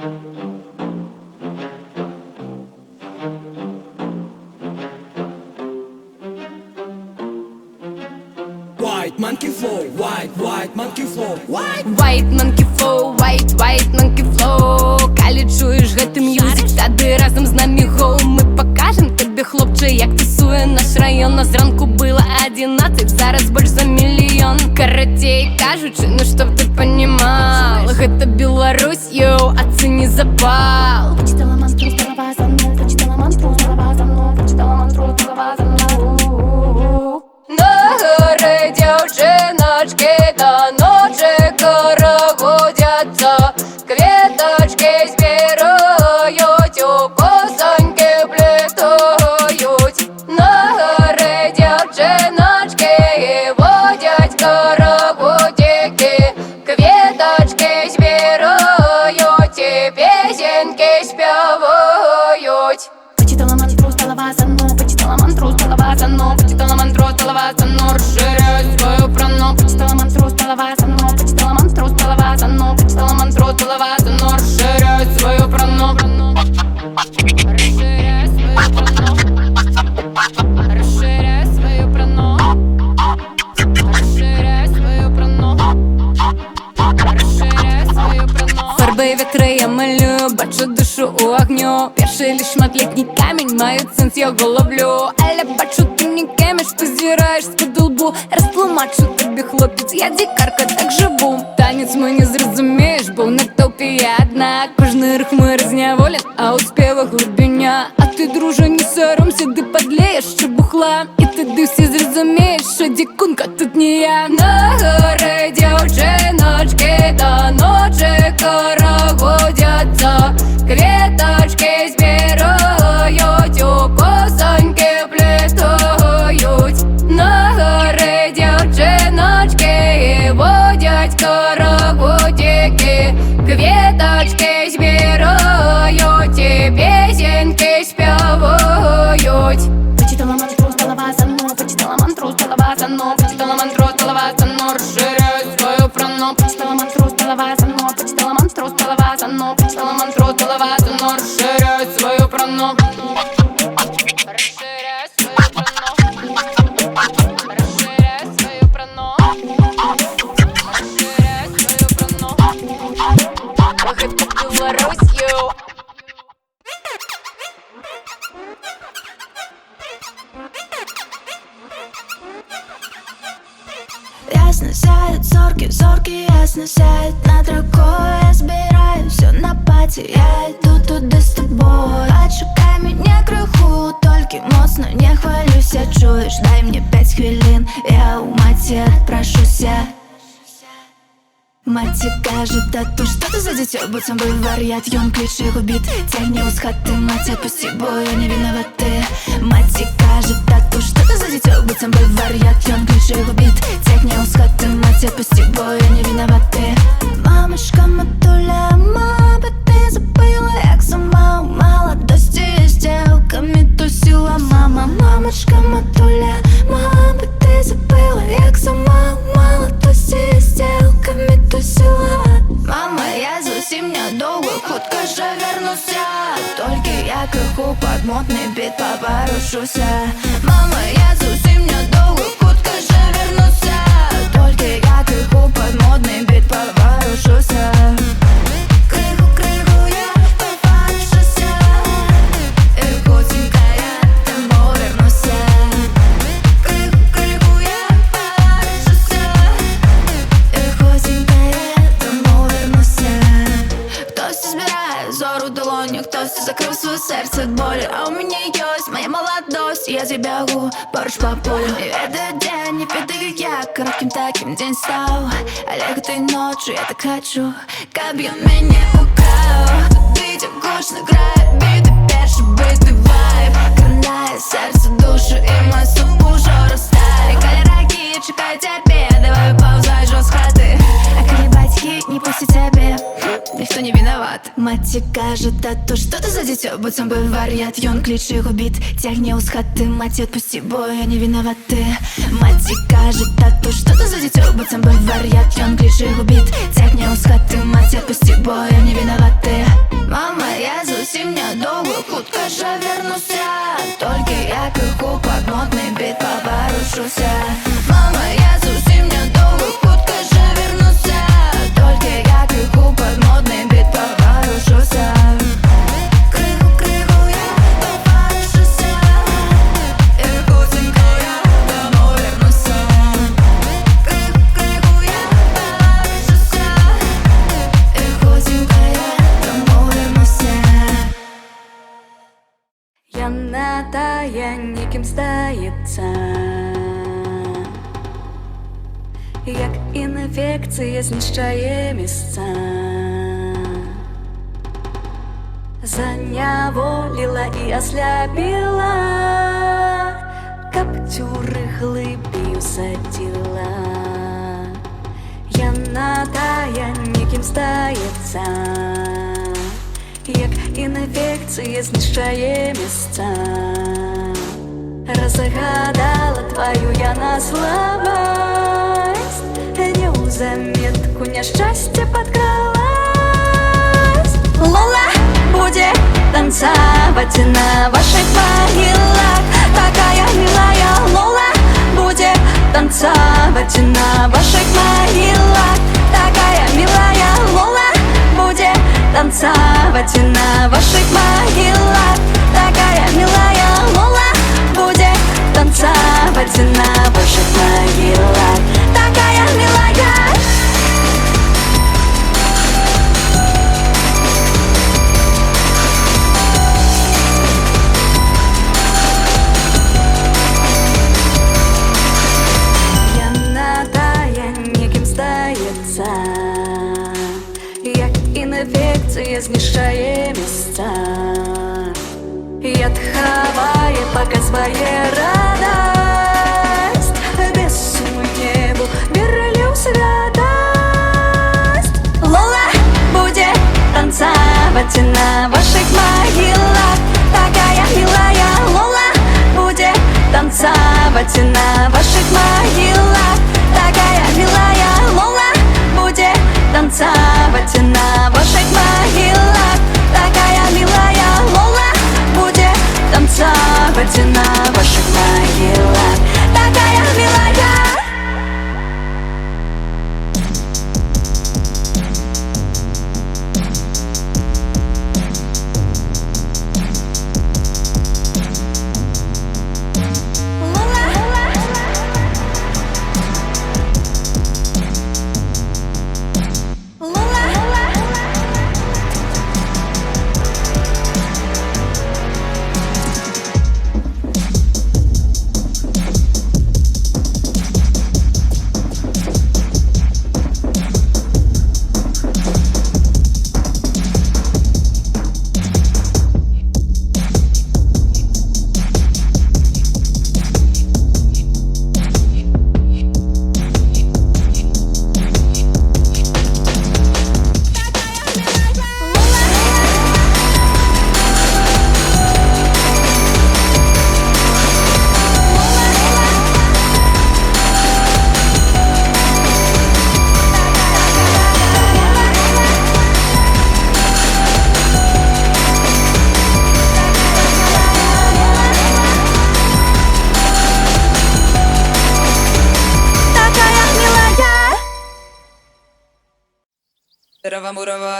White monkey flow, white monkey flow, white monkey flow, white monkey flow. Калі чуєш гэты мюзик, тады разом з намі гоу. Мы покажем тебе, хлопче, як тусуе наш район. А зранку было 11, зараз больш за мільён. Карацей кажучы, ну чтоб ты понимал, гэта Беларусь, йоу, ацэні запал. Почитала мантру, стала за мной, почитала мантру, стала за мной, почитала мантру, стала за мной. На горы девчиночки до ночи карагодятся, кветочки збирають, у косоньки плетають. На горы девчиночки водять карагодики, кветочки збирають, і песеньки співають. Почитала мантру, стала за мной, почитала мантру, стала за мной, почитала мантру, стала за мной, расширяю свою прану. Почитала мантру, стала за мной, почитала мантру, стала за мной, почитала мантру, стала за мной, расширяю свою прану. Расширяю свою прану. Расширяю свою прану. Расширяю свою прану. Расширяю свою прану. Фарби вітри я малюю, бачу душу у огню. Перший лиш шматлітній камінь, маю сенс, його ловлю. Але бачу, ти не кемеш, позираєш з-під лбу. Розтлумачу тобі, хлопець, я дикарка, так живу. Танець мой не зрозумієш, бо в натовпі я одна. Кожний рух мой розняволен, а у співах глибиня. А ти, друже, не соромся, ти подлеєш, що бухла. І тоді всі зрозумієш, що дикунка тут не я. На гори дівчиночки до ночі карагодяться, кветочки збирають, у косоньки плетають. На гори дівчиночки водять карагодики, кветочки збирають, і песеньки співають. Почитала мантру, стала за мной, почитала мантру, стала за мной, почитала мантру, стала за мной, расширяю свою прану. Почитала мантру, стала за мной, почитала мантру, стала за мной, почитала мантру, стала за мной, расширяю свою прану. Расширяю свою прану. Расширяю свою прану. Расширяю свою прану. Ох, это Беларусь, йоу. Ясно сядут зорки, зорки ясно сядут над рукой. Я собираю все на пати, я иду туда с тобой. Отшукай меня кругу, только моцно не хвалюсь. Я чуешь, дай мне 5 хвилин, я у маті отпрошуся. Маті каже, тату, що ти за дитё, будь сам был вар'ят, ён кличе губит. Тягни у хаты, мать, отпусти, бо я не виноваты. Маті каже, тату, що ти за дитё, будь сам был вар'ят, ён кличе губит. Тягни у хаты, мать, отпусти, бо я не виноваты. Мамочка матуля, мама, ти забила, як сама у молодості з дівками тусила. Мама, мамочка матуля, мама, ти забила, як сама у молодості з дівками тусила. Мама, я зовсім недовго, хутка же вернуся. Тільки я криху під модний біт поворушуся. Мама, я зовсім недовго, хутка же вернуся. Тільки я криху під модний біт поворушуся. Криху, криху, я поворушуся. І хутенько я там повернуся. Криху, криху, я поворушуся. І хутенько я там повернуся. Хтось збирає зору в долоні, хтось закрив своє серце від болі. А у мене є моя молодость, я забегу поруч по полю. И этот день, не видно, как я коротким таким день стал. Олег, этой ночью я так хочу, как бы он меня украл. Тут видео гучно играет биты, перший битый вайб. Кранає серце, душу і мой суп уже розстали. Калераки, чекаю тебе, давай повзай з хати. А коли батьки не пустят тебе, ніхто не виноват. Маті каже, тату, що ти за дитё, будь сам был вар'ят, ён кличе губит. Тягни у хаты, маті, отпусти, бо я не виноваты. Маті каже, тату, що ти за дитё, будь сам был вар'ят, ён кличе губит. Тягни у хаты, маті, отпусти, бо я не виноваты. недовго, хутка же вернуся. Толькі як ігу пад модны біт паварушуся. Мама, я зусім недовго, хутка же вернуся. Толькі як ігу пад модны біт паварушуся. Крыгу я паварушуся. І хутенька я домой вернуся. Крыгу я паварушуся. І хутенька я домой вернуся. Яна тая ніким здається, як інфекція знищає місця. Заняволіла і ослябіла, каптюри глибію саділа. Яна тая ніким здається, як інфекція знищає місця. Разгадала твою я на слабость, неузаметку нещастя подкралась. Лола будет танцевать на ваших могилах. Такая милая Лола будет танцевать на ваших могилах. Такая милая Лола будет танцевать на ваших могилах. Такая милая Лола будет танцевать на ваших могилах. Такая милая. Яна тая ніким здається, як інфекція знищає місця. Яд хаває, показує радость, без небу верлюсь радость. Лола будет танцевать на ваших могилах. Такая милая Лола будет танцевать на ваших могилах. Такая милая Лола будет танцевать на ваших могилах. Такая милая Лола будет танцевать на ваших могилах. Такая милая.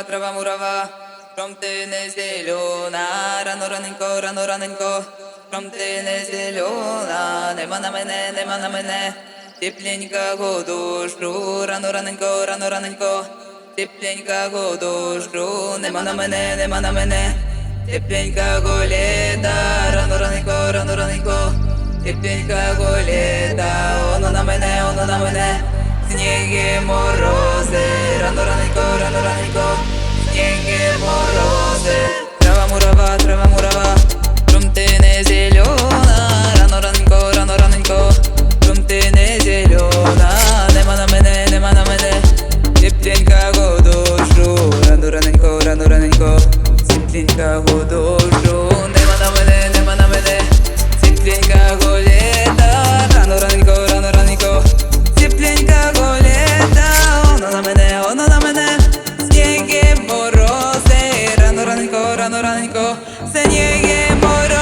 Трава мурава, кром ти не зелена, рано раненько, кром ти не зелена, нема на мене, тепленького дощу, рано раненько, тепленького дощу, нема на мене, тепленького літа, рано раненько, тепленького літа, воно на мене, сніги морози, рано раненько, сніги морози. Трава мурава, кром ти не зелена, рано раненько, кром ти не зелена, нема на мене, тепленького дощу, рано раненько, тепленького дощу, нема на мене, тепленького літа, рано раненько, тепленького літа, воно на мене, сніги морози, рано rano ranenько, синіє морози.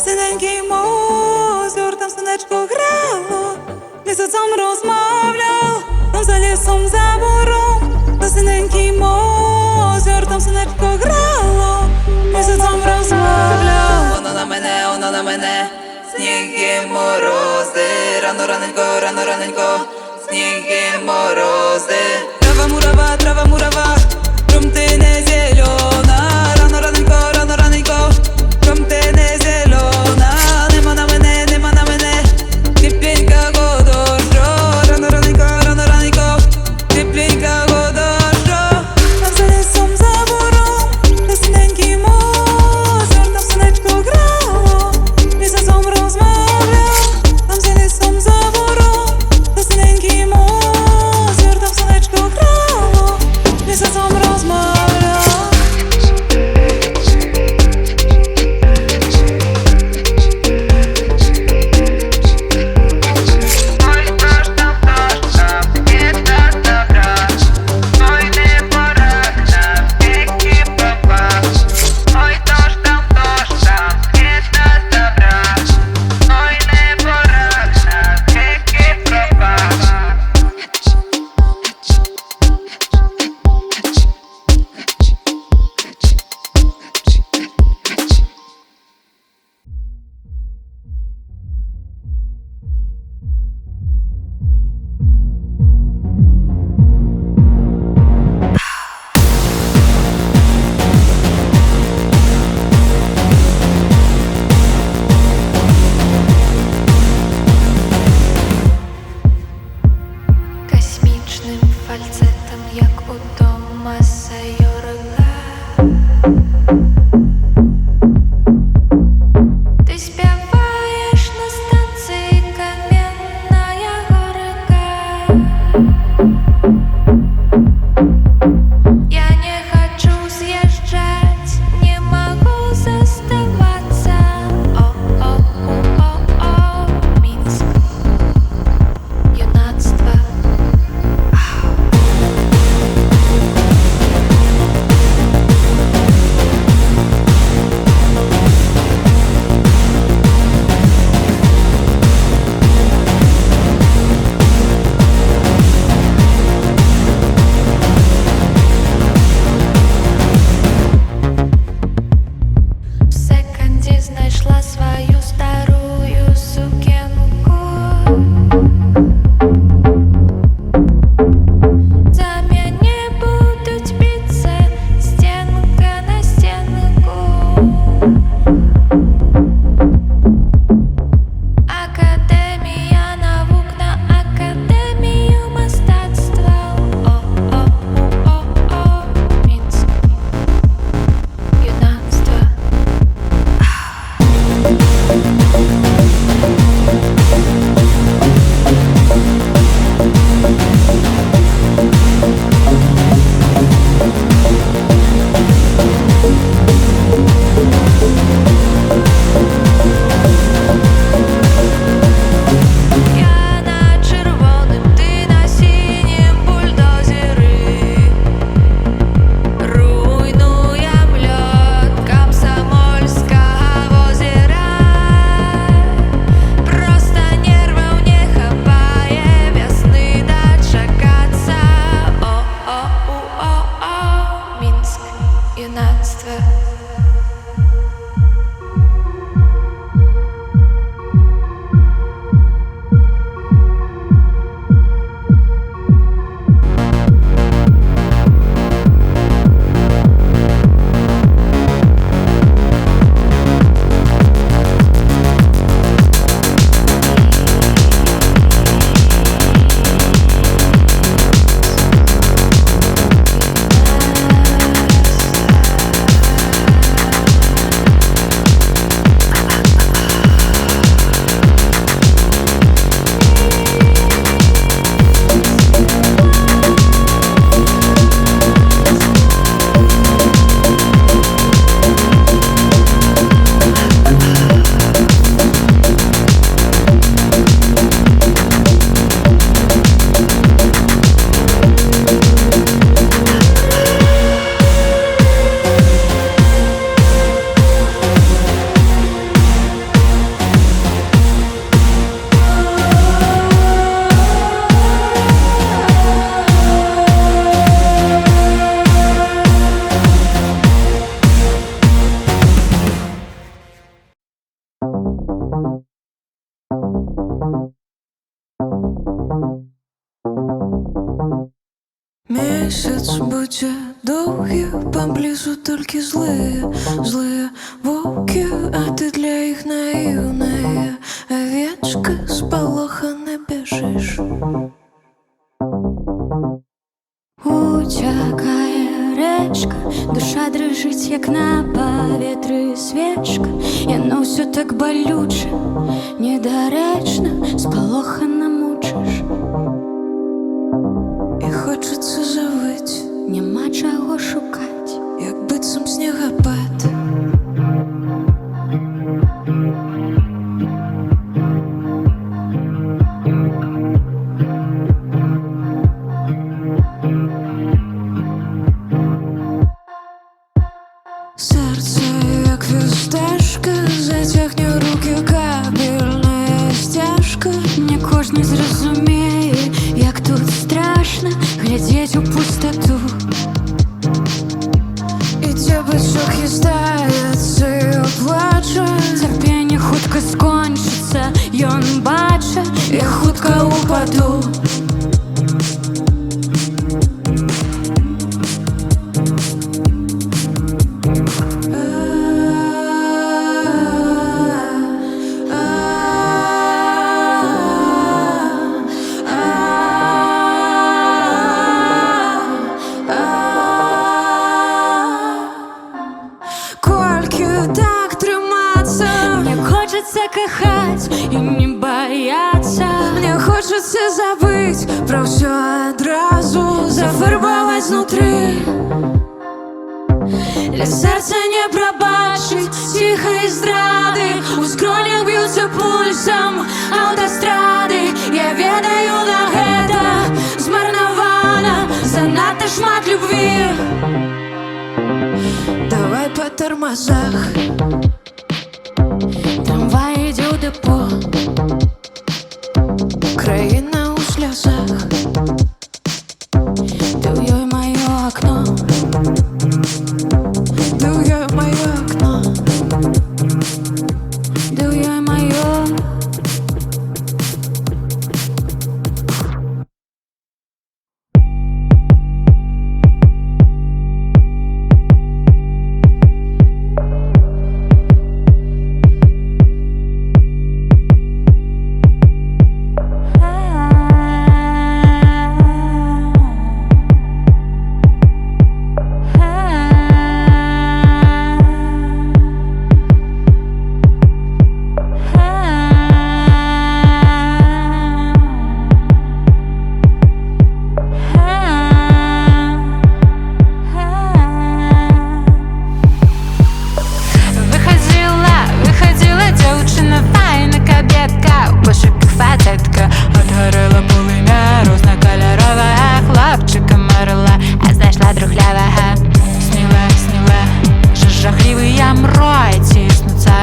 Синенький озер, там сонечко грало, місяцем розмовляв, там за лісом за бором. На синенький озер, там сонечко грало, місяцем розмовляв. Воно на мене, сніг і морози. Рано раненько, сніг і морози. Трава мурава, крумти не зелена. Рано раненько, крумти не зелена. Нема на мене, тепленького дощу. Рано раненько, тепленького дощу. Там за лісом за бором, де синенький озер, там сонечко грало, місяцем розмовляв. Там за лісом за бором, де синенький озер, там сонечко грало, місяцем розмовляв. Месяц будзе доўгі, паблізу толькі злыя воўкі, а ты для іх наіўная авечка, спалохана бяжыш. Уцякае рэчка, душа дрыжыць, як на паветры свечка. Яно ўсё так балюча, недарэчна, спалохана мучыш. І хочацца завыць, Няма чаго шукаць, як быццам снегапад. Серце, як фісташка, зацягне рукі кабельная сцяжка. не кожны зразумее, як тут страшна глядзець у пустату. Ідзе бычок, хістаецца і плача. Цярпенне хутка скончыцца, ён бача, Я хутка упаду. Колькі так трымацца? мне хочацца кахаць і не баяцца. Мне хочацца забыць пра ўсё адразу, зафарбаваць знутры. Для сэрца не прабачыць ціхай здрады, у скронях б'юцца пульсам аўтастрады. Я ведаю, на гэта змарнавана занадта шмат любві. Давай па тармазах. Трамвай ідзе ў дэпо, Краіна ў слязах. ты ў ёй маё акно. Ты ў ёй маё акно. Ты ў ёй маё. Выходила дзяўчына, файна кабетка, у пошуках фацэтка. Адгарэла полымя рознакаляровая, хлопчыка марыла, а знайшла трухлявага. Сніла, що жахлівыя мроі ціснуцца,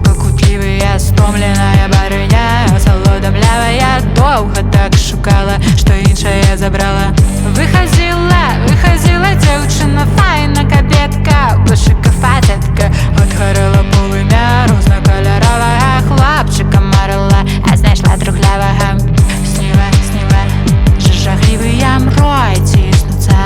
пакутлівыя, стомленая барыня, асалодамлявая, доўга так шукала, што іншае забрала. Выходила дзяўчына, файна кабетка, у пошуках фацэтка. Адгарэла полымя рознакаляровая, хлопчыка марыла, а знайшла трухлявага. Сніла, що жахлівыя мроі ціснуцца,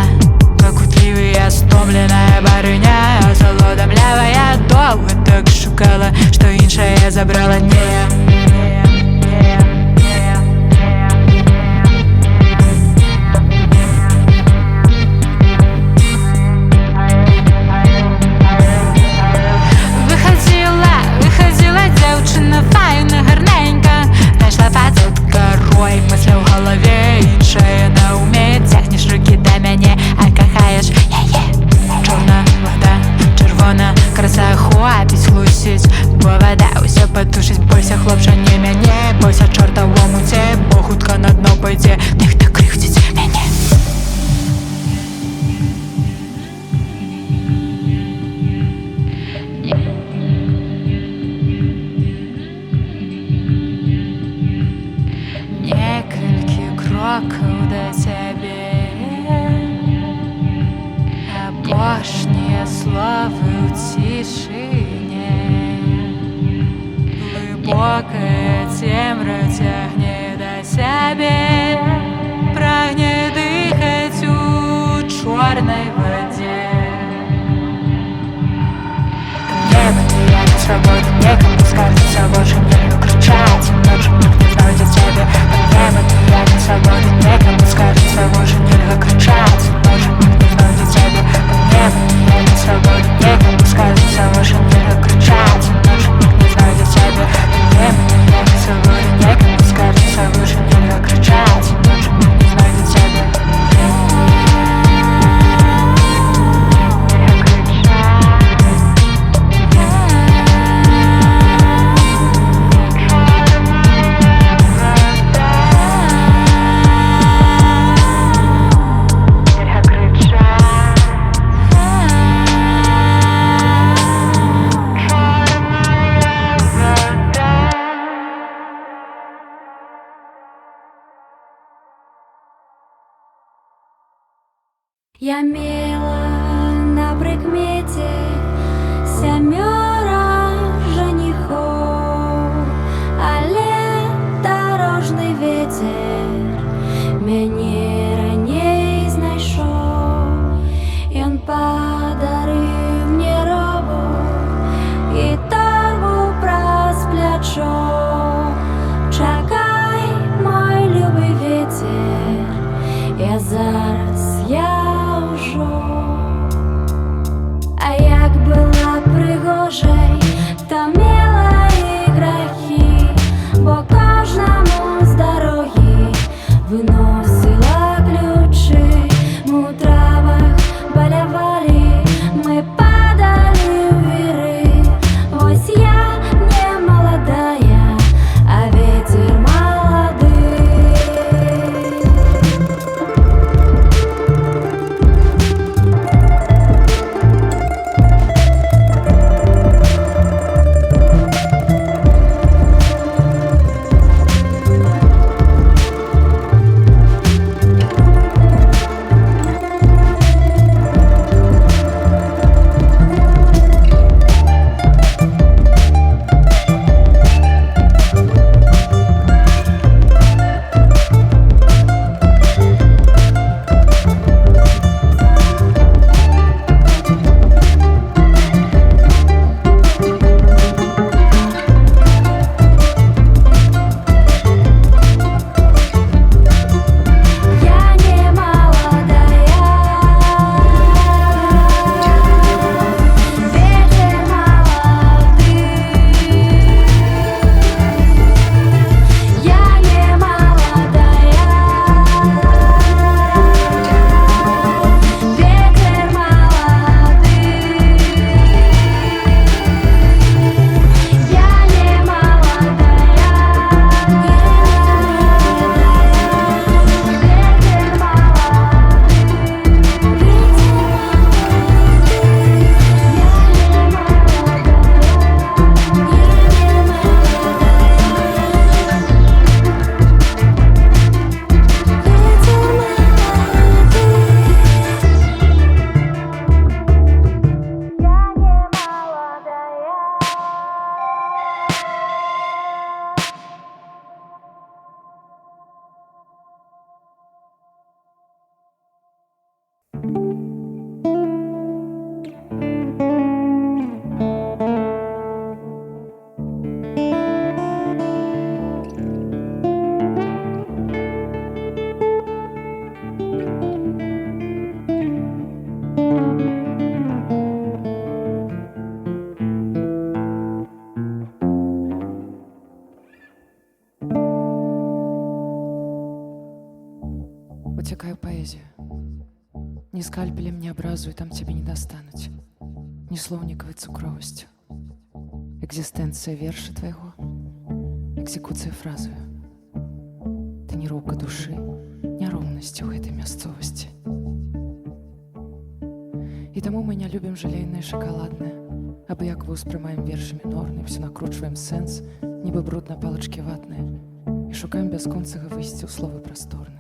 пакутлівыя, стомленая барыня, асалодамлявая, доўга так шукала, што іншае забрала. Выходила дзяўчына, файна, гарненька, знайшла фацэтка, рой мысляў у галаве, іншае на ўме. Цягнеш рукі да мяне, а кахаеш яе. Чорна вода, чырвона краса, хопіць хлусіць, бо вада ўсё патушыць. Бойся, хлопча, не мяне, бойся чорта ў омуце, бо хутка на дно пойдзе нехта крыўдзіць мяне. Некалькі крокаў да цябе, апошнія словы ў цішыні. Глыбокая цемра цягне да сябе, прагне дыхаць у скажется, больше нельзя кричать. Ночью не знайдет тебе подъемы. Я не свободен, некому скажется, больше нельзя кричать. Ночью не знайдет тебе подъемы. Я не свободен, некому скажется, больше нельзя кричать. Ночью не знайдет тебе подъемы. Я не свободен, некому скажется, больше нельзя кричать. Ночью не знайдет тебе Я мела на прикмете сямёра женихов, але дорожный ветер мяне раней знайшоў. Ён падарыў мне робу і торбу праз плячо. Чакай, мой любы ветер, я зараз а як была прыгожай, то мела і грахі, бо кожнаму з дарогі выносіла ключы. Мы ў травах балявалі, мы падалі ў віры. Вось я не маладая, а ветер малады. Утекаю поэзию. Ни скальпелем, ни образу, и там тебе не достануть. Ни словниковой цукровостью. Экзистенция верша твоего, экзекуция фразою. Ты не робка души, не роўнасцю гэтай мясцовасці. І таму мы не любім жалейнае шакаладнае, абы як вы ўспрымаем вершы мінорны, все накручваем сэнс, нібы бруд на палачкі ватныя, і шукаем бясконцага выйсця ў словы прасторныя.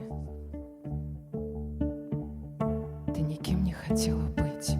Ты никем не хотела быть.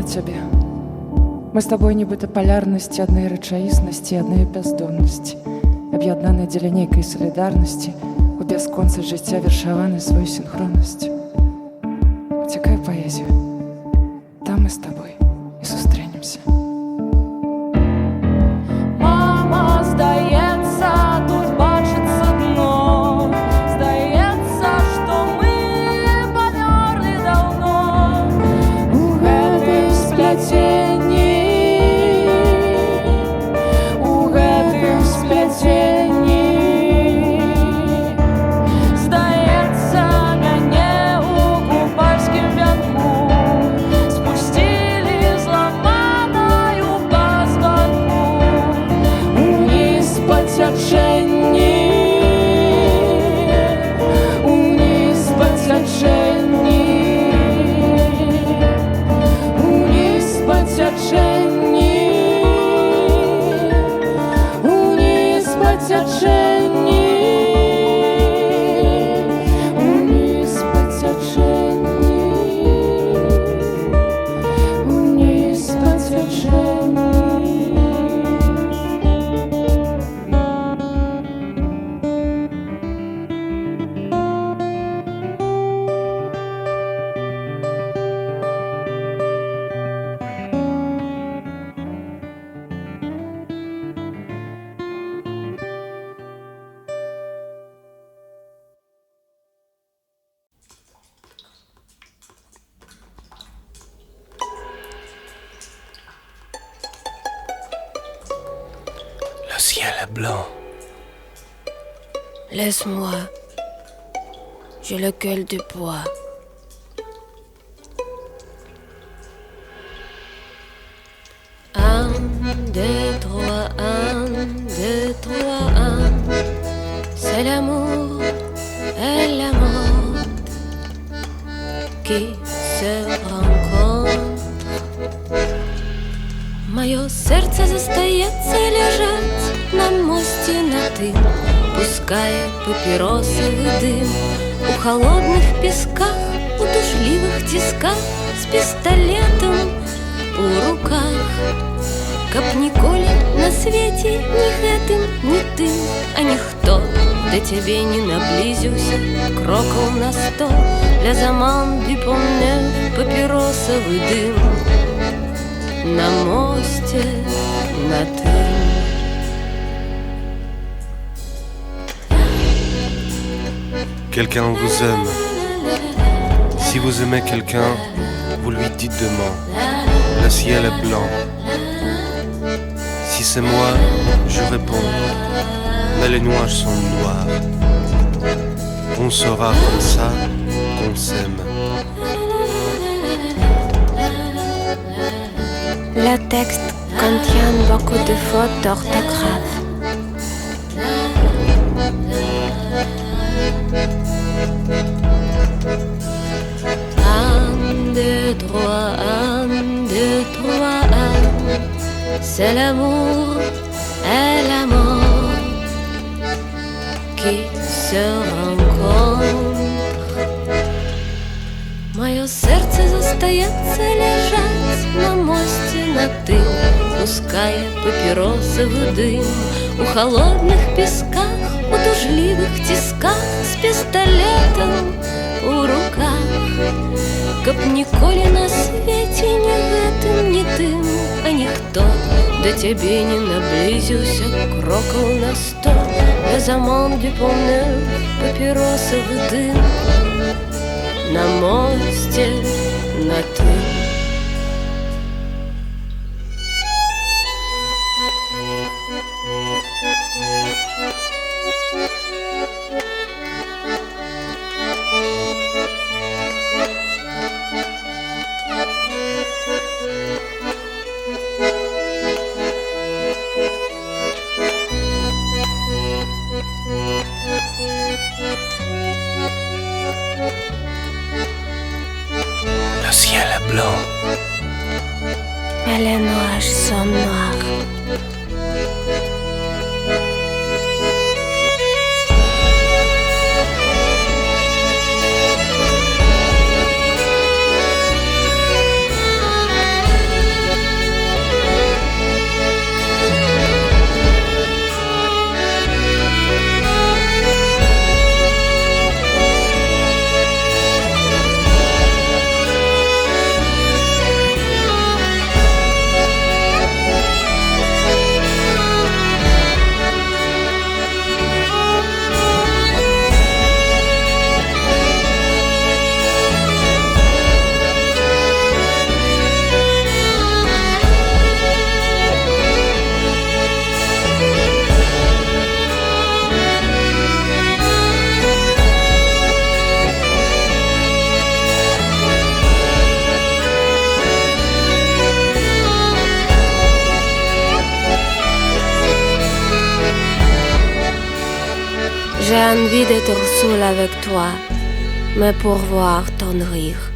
на цябе. Мы з табой нібыта палярнасці аднай рэчаіснасці, аднай бяздоннасці, аб'яднаныя дзеля нейкай салідарнасці, у бясконцасць жыцця вершаваны сваю сінхроннасць. Уцякаю паэзію. Там мы з табой і сустрэнемся. Мама, здаецца, тут бачыцца дно. Здаецца, што мы памёрлі даўно. У гэтым спляценні, у гэтым спляценні. Здаецца, мяне ў купальскім вянку спусцілі зламанаю пастанку уніз па цячэнні, уніз па цячэнні, уніз па цячэнні, уніз па цячэнні, уніз па цячэнні, уніз па цячэнні. Le ciel est blanc. Laisse-moi, j'ai le cœur de bois. Un, deux, trois, un, deux, trois, un. C'est l'amour et la mort qui se rencontrent. Мое сердце застається лежать на мості на тим, пускає папіросовий дим у холодних пісках, у душливих тисках, з пістолетом у руках. Каб ніколи на світі ні гэтым, ні тым, а ніхто до тебе не наблизился, кроков на 100, для заман дипомнев папіросовий дим. На мосте, на тым. Quelqu'un vous aime. Si vous aimez quelqu'un, vous lui dites demain. Le ciel est blanc. Si c'est moi, je réponds. Mais les nuages sont noirs. On saura comme ça qu'on s'aime. Le texte contient beaucoup de fautes d'orthographe. Un, deux, trois, un, deux, trois, un. C'est l'amour et la mort qui se rencontrent. Мое сердце застається лежать на мості на тим, пускає папіросовий дим у холодних пісках, у тужливих тисках, з пістолетом у руках. Каб ніколи на світі ні гэтым, ні тим, а ніхто до тебе не наблизился, кроков на 100, les amants du bonheur, папіросовий дим. На мосте, на ты. Le ciel est blanc. Mais les nuages sont noirs. envie d'être seul avec toi, mais pour voir ton rire.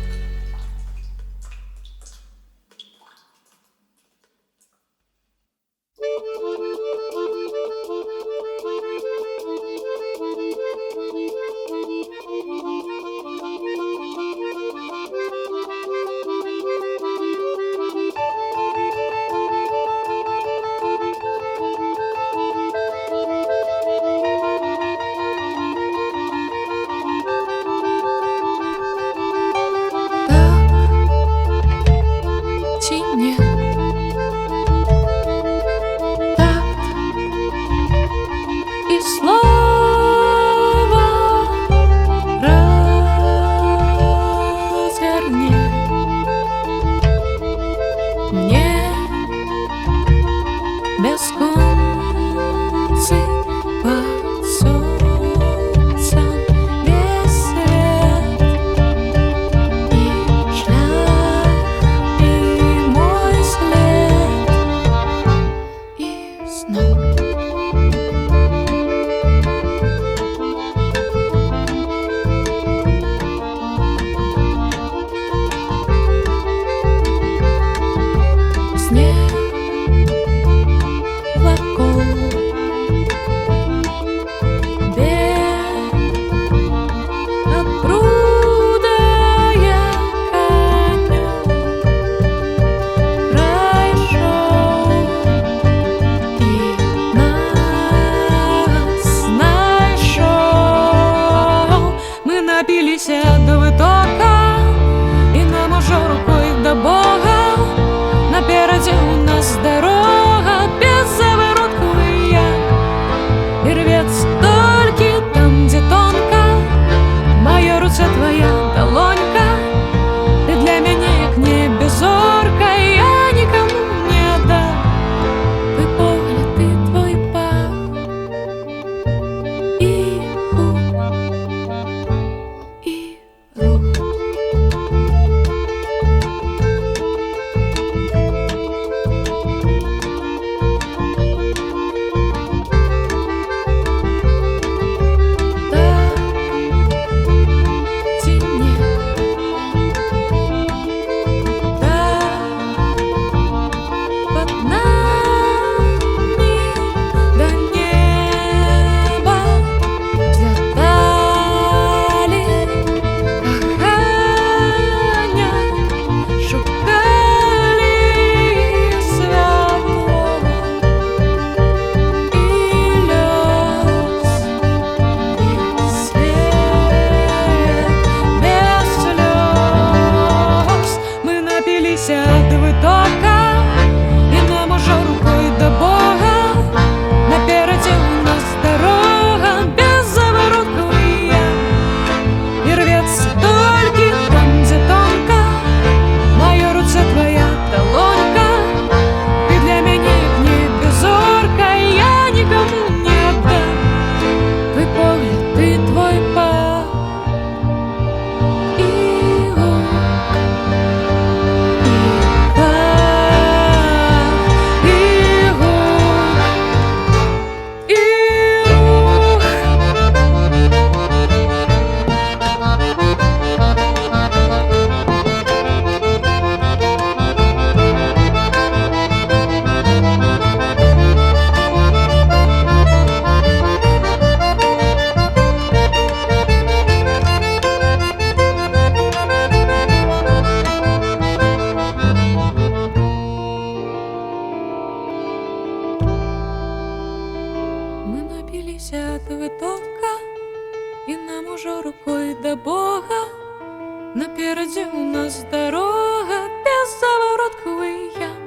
Напереди у нас дорога без заворотковый ям,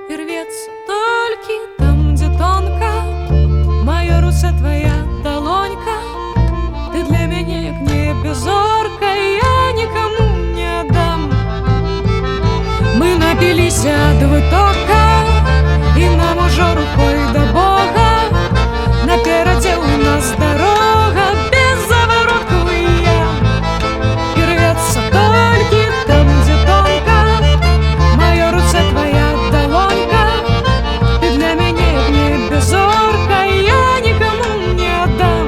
и рвется только там, где тонко моя рука, твоя долонька. Ты для меня як небе зорка, я никому не отдам. Мы напились до вытока, и нам уже рукой до Бога. Напереди у нас дорога без заворотковый ям, и рвется только там, где тонко моя рука, твоя долонька. Ты для меня як небе зорка, я никому не отдам.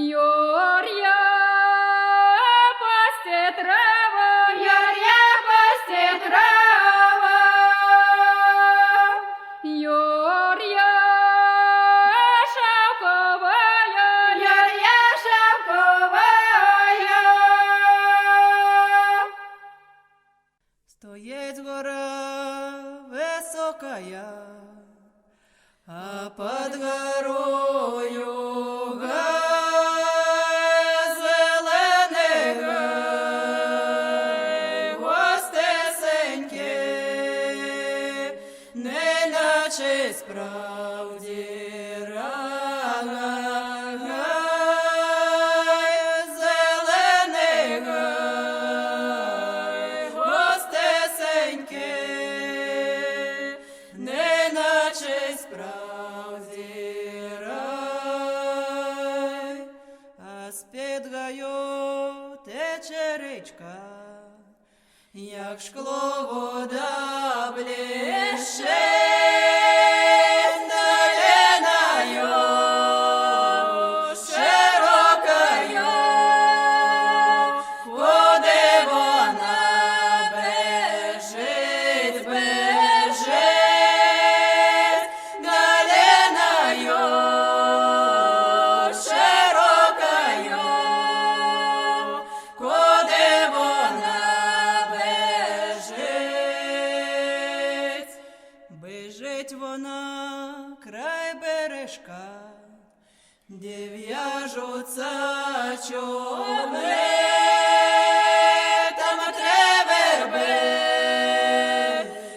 Йор'я края, а под горою гай, зелений гай, гостесенький, неначе справді рай, зелений гай, гостесенький, неначе справді рай, а з-під гаю тече річка, як шкло вода бліще, долиною широкою, куди вона бежить, бежить, долиною широкою, куди вона бежить, бежить вона край бережка, де в'яжуться човни, там три верби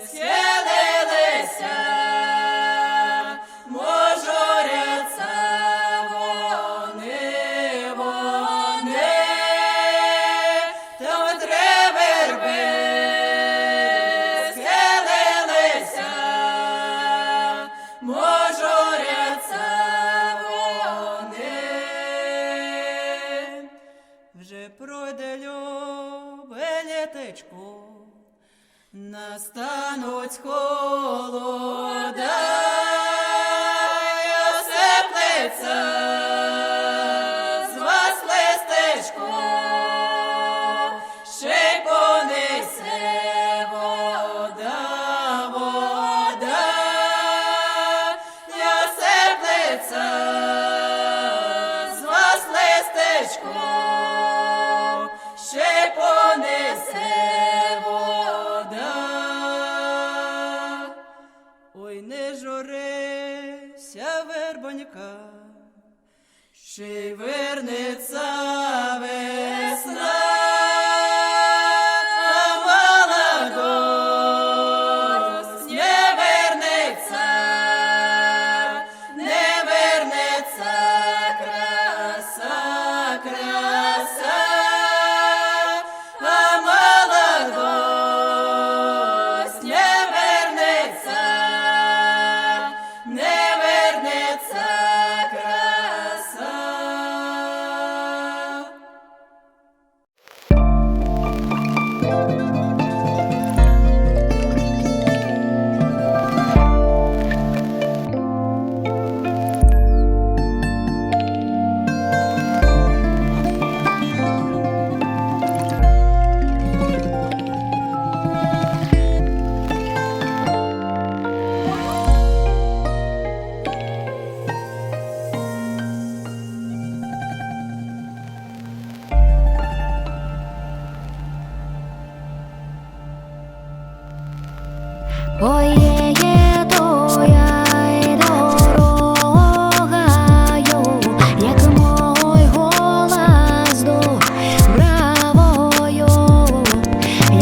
схилилися, можуряться вони, вони, там три верби схилилися, можуряться вони. Вже пройде любе літечко, настануть холода, й осиплеться з вас листечко, ще й понесе вода, вода, й осиплеться з вас листечко, ще й понесе вода. Ой, не журися, вербонька, ще й вернеться весна, а молодость не вернеться, не вернеться краса, краса, а молодость не вернеться, не вернеться краса. Ой, тоя й дорогою, як мой голос добравою,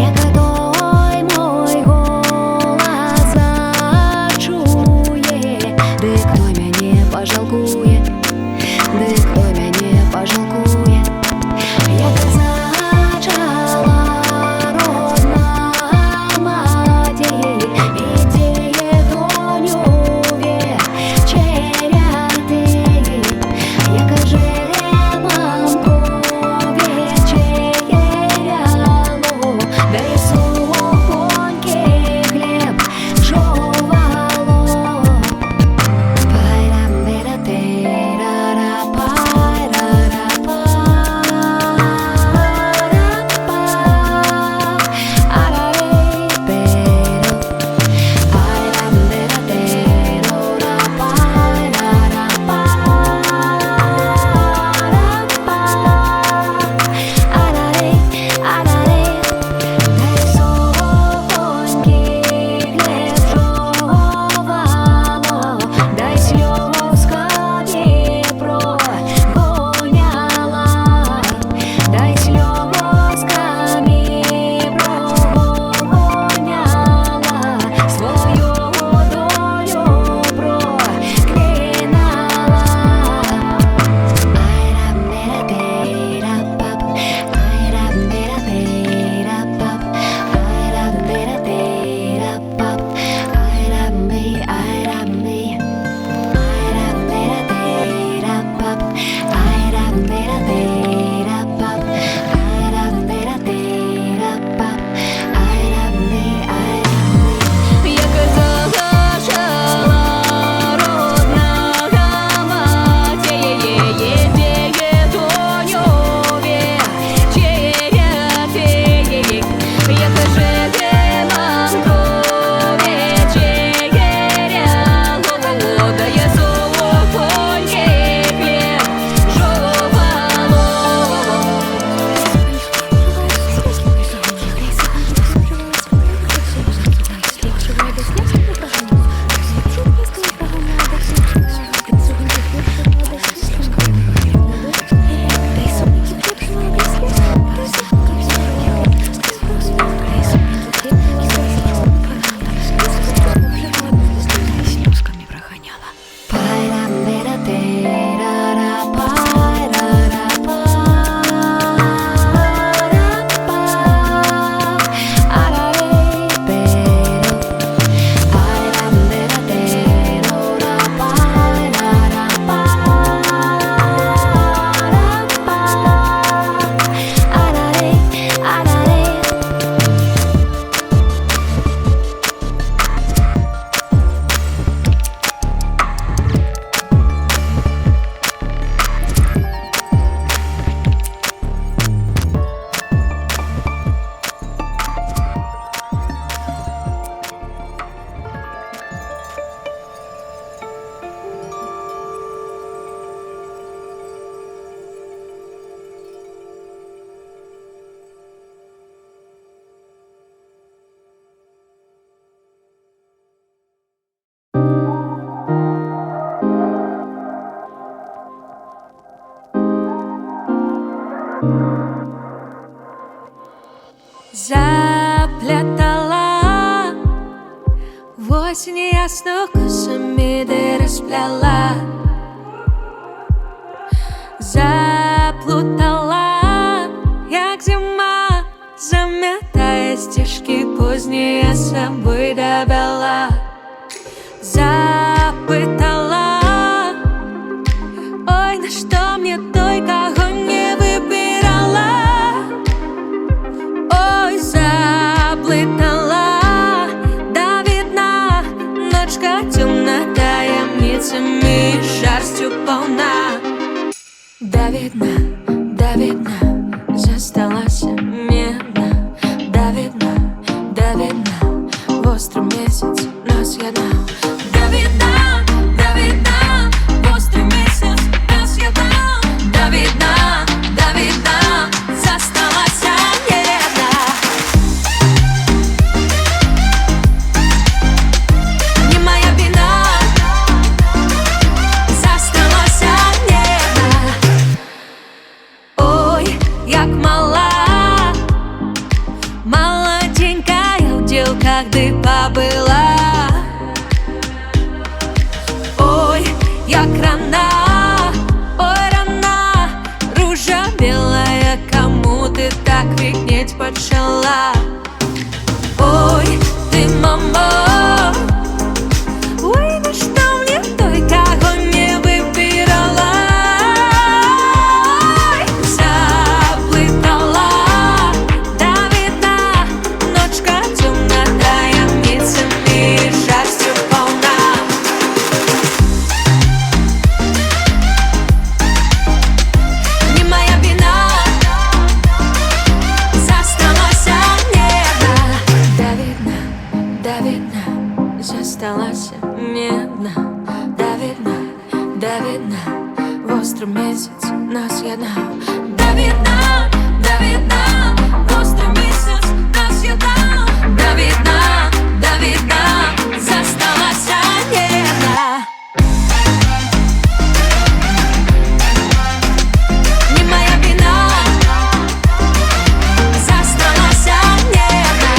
як той мой голос зачує, де хто мене пожалкує, де хто мене пожалкує, як зачала родна мать, іди Заплетала в осень ясно косами ты расплела, заплутала, як зима, заметая стежки поздние собой добила. Запытала, ой, на что мне той, кого не выбирала. Ой, заплытала, да видна, ночка темна, таямницами шерстью полна. Да видна, засталась медна. Да видна, в острый месяц нас една. Да видна, в острый месяц нас една. Да видна, засталась медна. Не моя вина, засталась медна. Ой, як мала, молоденькая уділка, ты побыла. Ой, як рана, ой, рана, ружа белая, кому ты так квітнеть почала. Ой, ты мама, ой, на что мне той, кого не выбирала. Ой, заплытала, да видна, ночка темна, таямницами шерстью полна. Не моя вина, засталась медна. Да видна, засталась медна. Да видна, в острый месяц нас една. Да видна, в острый месяц нас една. Да видна, засталась медна. Не моя вина, засталась медна.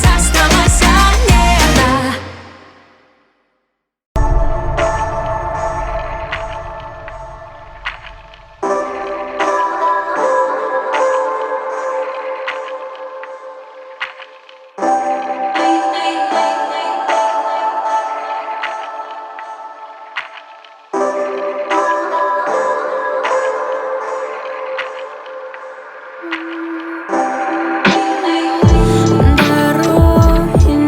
Засталась медна.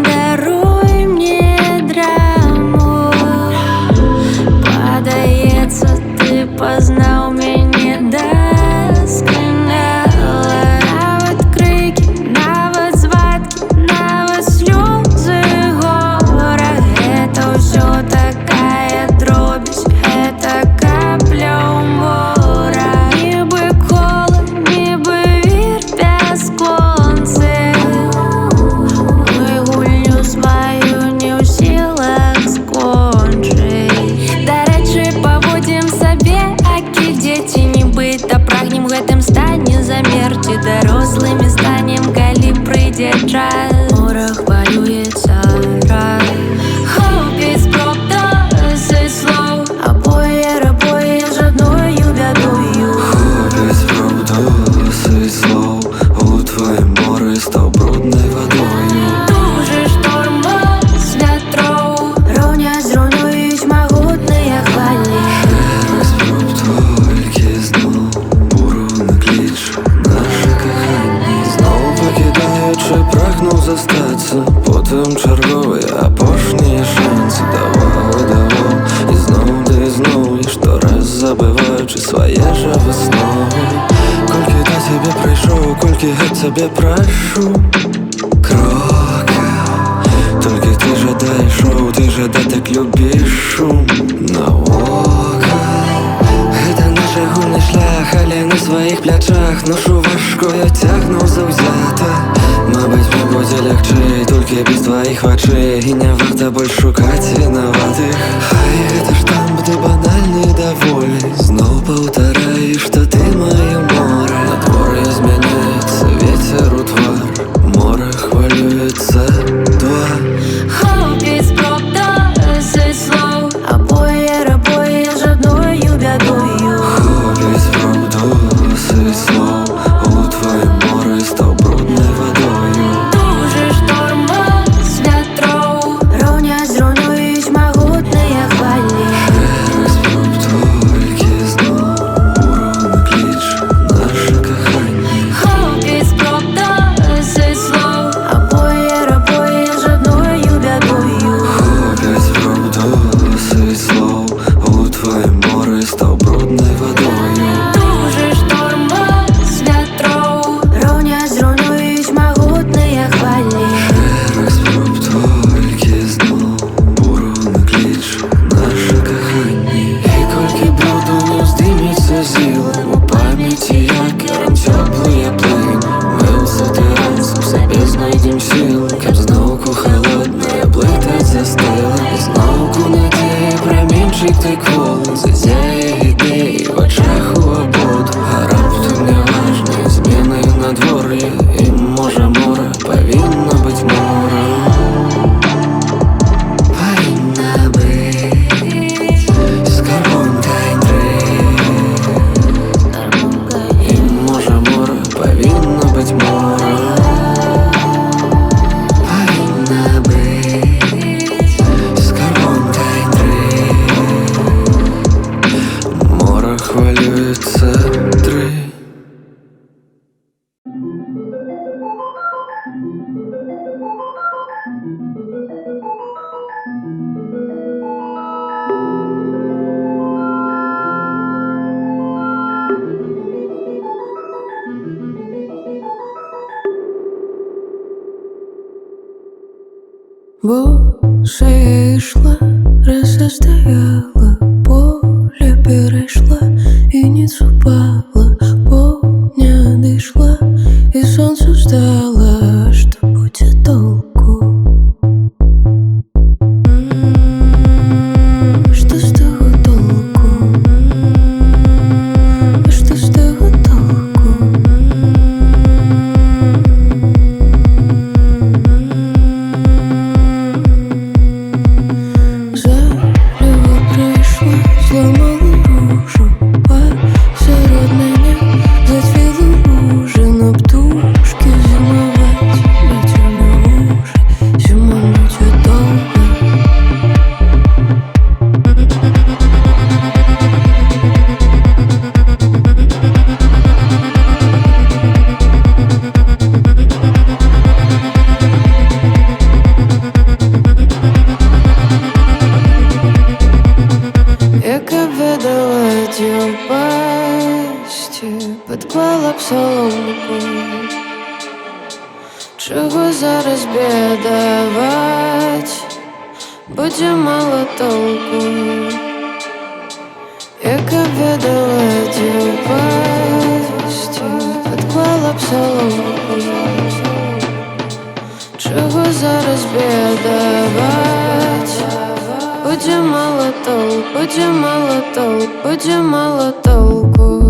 Даруй мне драму, подается, ты познал меня досконало. Нават крики, нават звадки, нават слезы гора. Это все такая дробись, это капля у мора. Ніби коло, ніби вір бясконцы. Гульню свою не ў сілах скончыць. Дарэчы, паводзім сабе, акі дзеці, нібыта прагнем гэтым стаць незамерці. Дарослымі станем, калі прыйдзе час. Морах палюецца рай. Хопіць спроб, досыць слоў. Абое з адною бядою. Хопіць спроб, досыць слоў. У твоім моры стаў бруднай вадою. Дужы шторм з вятроў зруйнуюць магутныя хвалі. Спроб толькі зноў буру накліч наша каханне. Зноў пакідаючы, прагнуў застацца. Потым чарговыя апошнія шансы даваў і зноў, ды зноў, і штораз забываючы свае жа высновы. Колькі да цябе прайшоў, колькі ад цябе прашу крокаў. Толькі ты жадаеш шоу, ты жада так любіш шум навокал. Гэта наш агульны шлях, але нас своїх плячах ношу важко, я тягну завзята. Мабуть, мне буде легче тільки без твоїх очей. І не варто больше шукать виноватых. Хай это ж там, где банальный доволен. Снова повторяешь, что ты мое море. Надворье изменяется, ветер у твар. Море хвилюється, два. Хлопець правда, зі слов. Обоє жадною бядою. Хлопець правду, зі слов. У твоєму море став брудною водою. Дуже шторма з вітров. Руйнують могутні хвилі. Через правду, тільки знов. Урони кліч, наше кохання. Хлопець правда, зі слов. Обоє жадною бядою. Хлопець правду, зі слов. У твоєму море став брудною водою. Дуже шторма з вітров. Руйнують могутні хвилі. Через правду, тільки знов. Урони кліч, наше кохання. І кольки бруду не здиміться зілом. У пам'яті, як рам теплий плин. Ми усати разом собі знайдем сил. Каб знову холодне плитать застила. І знову надії промінчик той колон. Зазяє ідеї в очах у ободу. А раптом не важні зміни надвор'я. І може море повинно бить морем. Повинно бить з карбонкой 3. І може море повинно бить морем. Повинно бить з карбонкой 3. Море хвилюється 3. Боже, я йшла, роса стояла, поле перейшла і ніц упала, повня дійшла, і сонце встало, що буде толку? Що з того толку? Що з того толку? Заліво прийшла, зламала ружу, посеред мене зацвіли лужи, на птушки зимовать, ветер на уши, зима буде довга. Яка видала ті пасті, підклала б соломку. Чого зараз бідавать, буде мало толку. Яка видала ті пасті, підклала б соломку. Чого зараз бідавать, буде мало толку, буде мало толку, буде мало толку.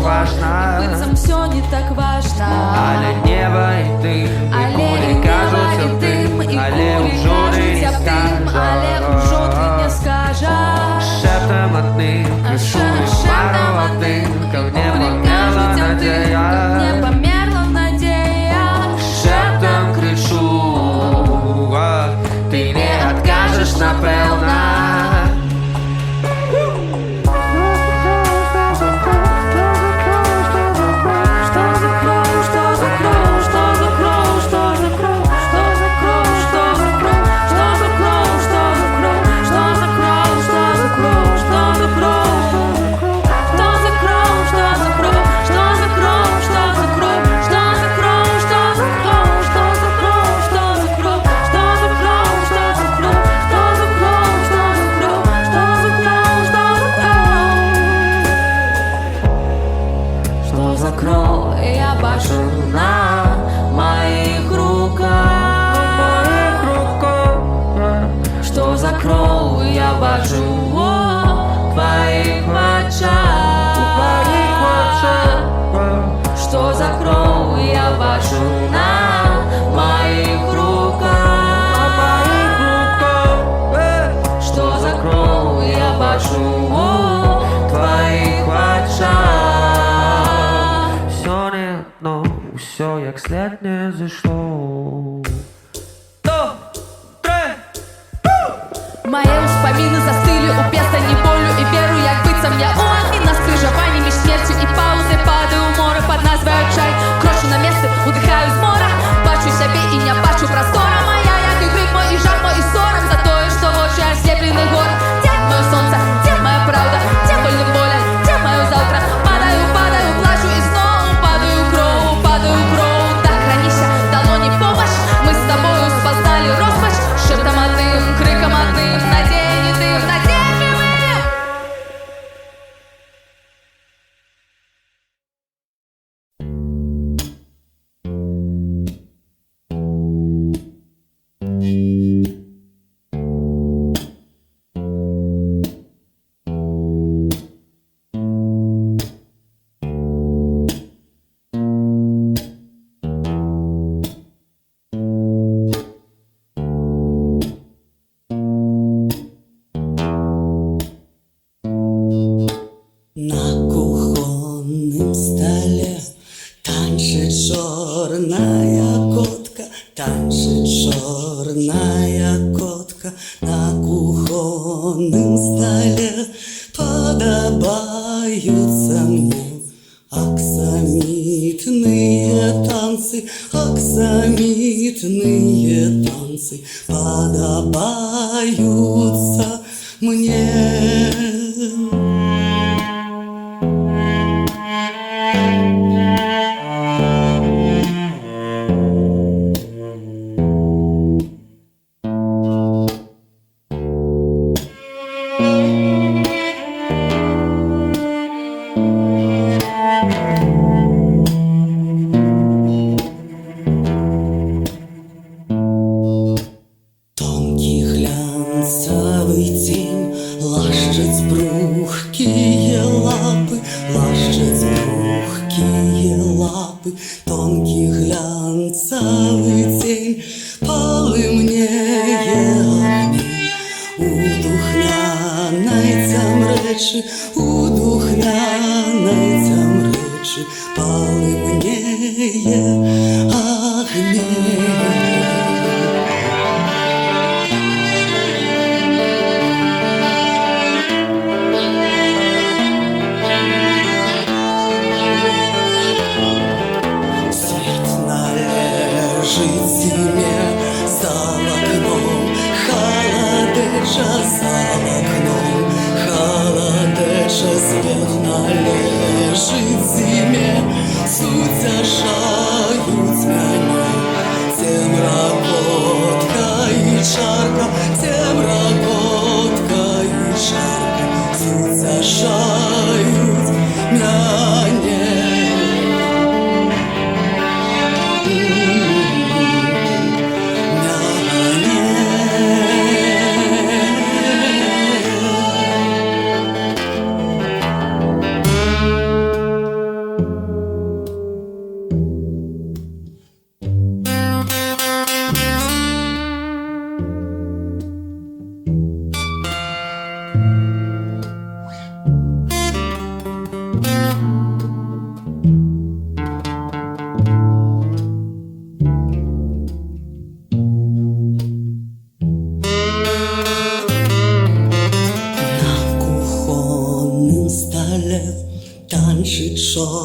важна, быццам все не так важна. але неба і дым, і кулі кажуць у тым, але ўжо ты не скажаш. Шэптам адным, крышую пару адным, каб не памерла надзея. Шэптам крычу, ты не адкажаш, напэўна. Что за кров я бачу на моих руках? Что за кров я бачу у твоих очах? Все не одно, все як след не зайшло. Мои успомины застыли у пестані болю і веру, як быццам я у агні на скрыжаванні між смерцю і паузай падаю ў мора пад назвай чай. Крочу на месцы, удыхаю з мора, бачу сябе і не бачу прастора моя, як і грыб мой, і жах мой, і сорам за тое, што вочы аслеплены горад. Дзе маё сонца, дзе моя праўда, дзе вольны воля, дзе маё заўтра? Падаю, падаю, плачу і зноў падаю кроў, так раніся, дало не помощь, мы з табою спазналі розпач, шэптам адным, крыкам адным, надзея не дым, надзея жывым. На кухонном столе танчит черная котка, танчит черная котка. На кухонном столе подобаются мне аксамитные танцы, аксамитные танцы подобаются мне. Тонкий глянцевый тень лашчет брухкие лапы, лашчет брухкие лапы. Тонкий глянцевый тень полы мне огни. У духмяной темречи, у духмяной темречи полы мне огни. Зиме за окном холодеча, за окном холодеча, свет належит зиме.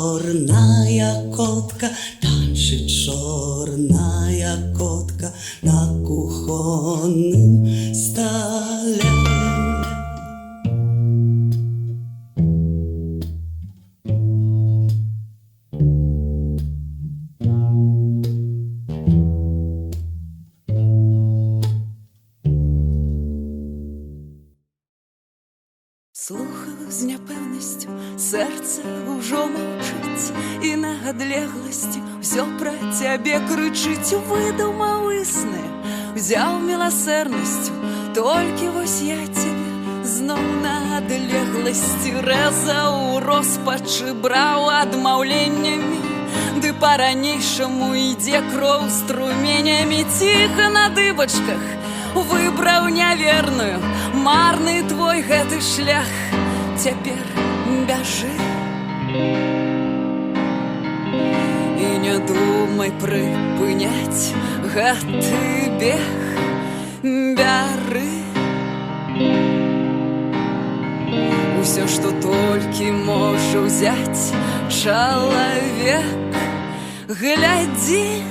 чорная котка, танчыць чорная котка на кухонным столе. Слухаю з няпэўнасцю, сэрца ўжо маўчыць, і на адлегласці ўсё пра цябе крычыць. Выдумаў існы, узяў міласэрнасцю, толькі вось я цябе зноў на адлегласці рэзаў, роспачы браў адмаўленнямі, ды па-ранейшаму ідзе кроў струменямі. Ціха на дыбачках выбраў няверную, марны твой гэты шлях, цяпер бяжы. І не думай прыпыняць гэты бег, бяры усё, што толькі можа ўзяць чалавек. Глядзі,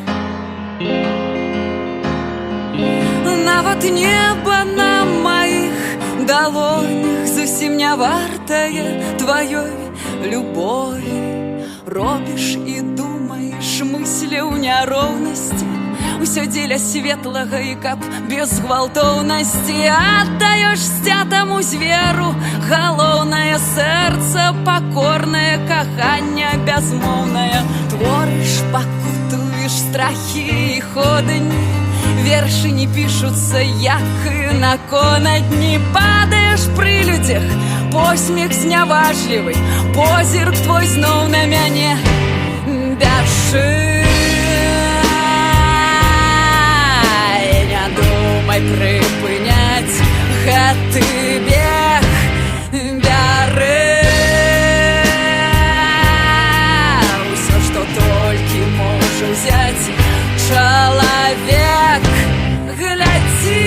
нават неба на маіх далонях зусім не вартае тваёй любові. Робіш і думаеш мыслі ў няроўнасці, усё дзеля светлага і каб без гвалтоўнасці. Аддаеш сцятаму зверу галоўнае сэрца, пакорнае каханне бязмоўнае. Творыш, пакутуеш страхі і ходні, вершы не пішуцца, як і на конадні. Падаеш пры людзях, посмех зняважлівы, позірк твой зноў на мяне. Бяжы, не думай прыпыняць гэты бег, бяры усё, што толькі можа ўзяць чалавек. Глядзі,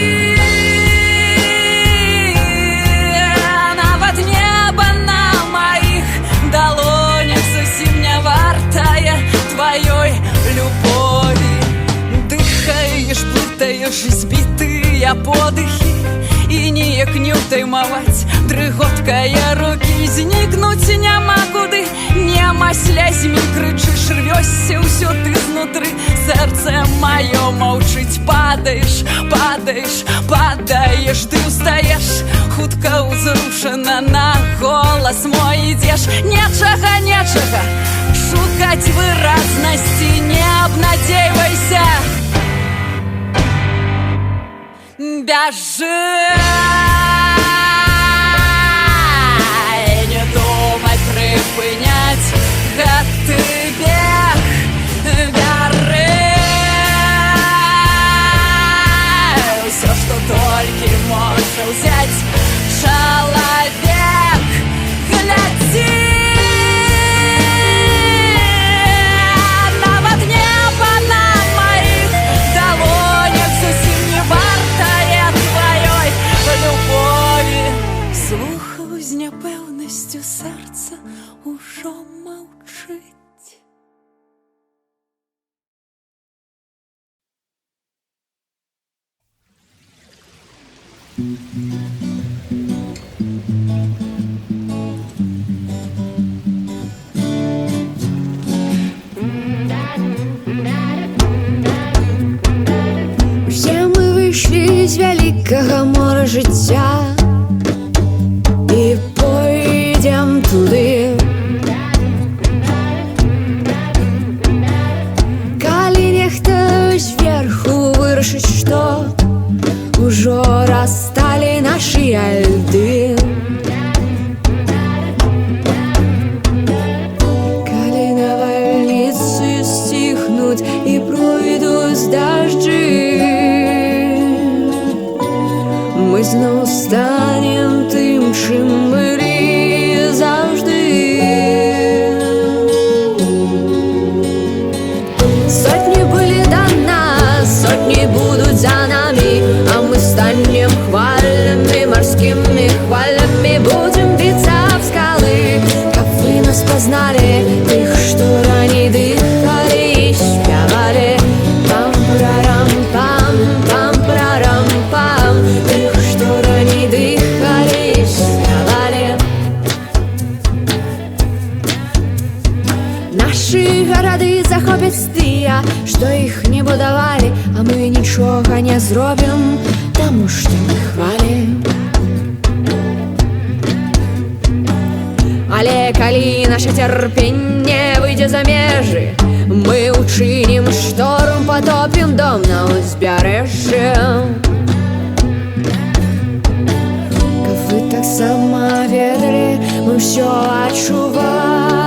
нават неба на маіх далонях зусім не вартае тваёй любові. Дыхаеш, плытаеш збітыя подыхі, і ніяк не ўтаймаваць дрыготкае рукі. Знікнуць няма куды, няма слязьмі, крычыш, рвёшся ўсё ты знутры, сэрца маё маўчыць. Падаеш, падаеш, падаеш, ты ўстаеш, хутка ўзрушана на голас мой ідзеш. Нечага, нечага шукаць выразнасці, не абнадзейвайся, бяжы. Не думай прыпыняць гэты бег, бяры усё, што толькі можа ўзяць чалавек. Глядзі, нават неба на маіх далонях зусім не вартае тваёй любові. Слухаў з няпэўнасцю, сэрца ўжо маўчыць. Усе мы выйшлі з вялікага мора жыцця і пойдзем туды. Калі нехта зверху вырашыць, што ўжо рассталі нашыя льды, калі навальніцы сціхнуць і пройдуць дажджы, мы зноў станем тым, чым былі заўжды. Сотні былі да нас, сотні будуць за намі, а мы станем хвалями, морскими хвалями, будем биться в скалы, каб вы нас познали, тых, Наши гарады захопяць тыя, што іх не будавалі, а мы нічога не зробім, таму што мы хвалім. Але калі наша цярпенне выйдзе за межы, мы учынім шторм, потопім дом на ўзбярэжжы. Каб вы таксама ведалі, мы ўсё адчуваем.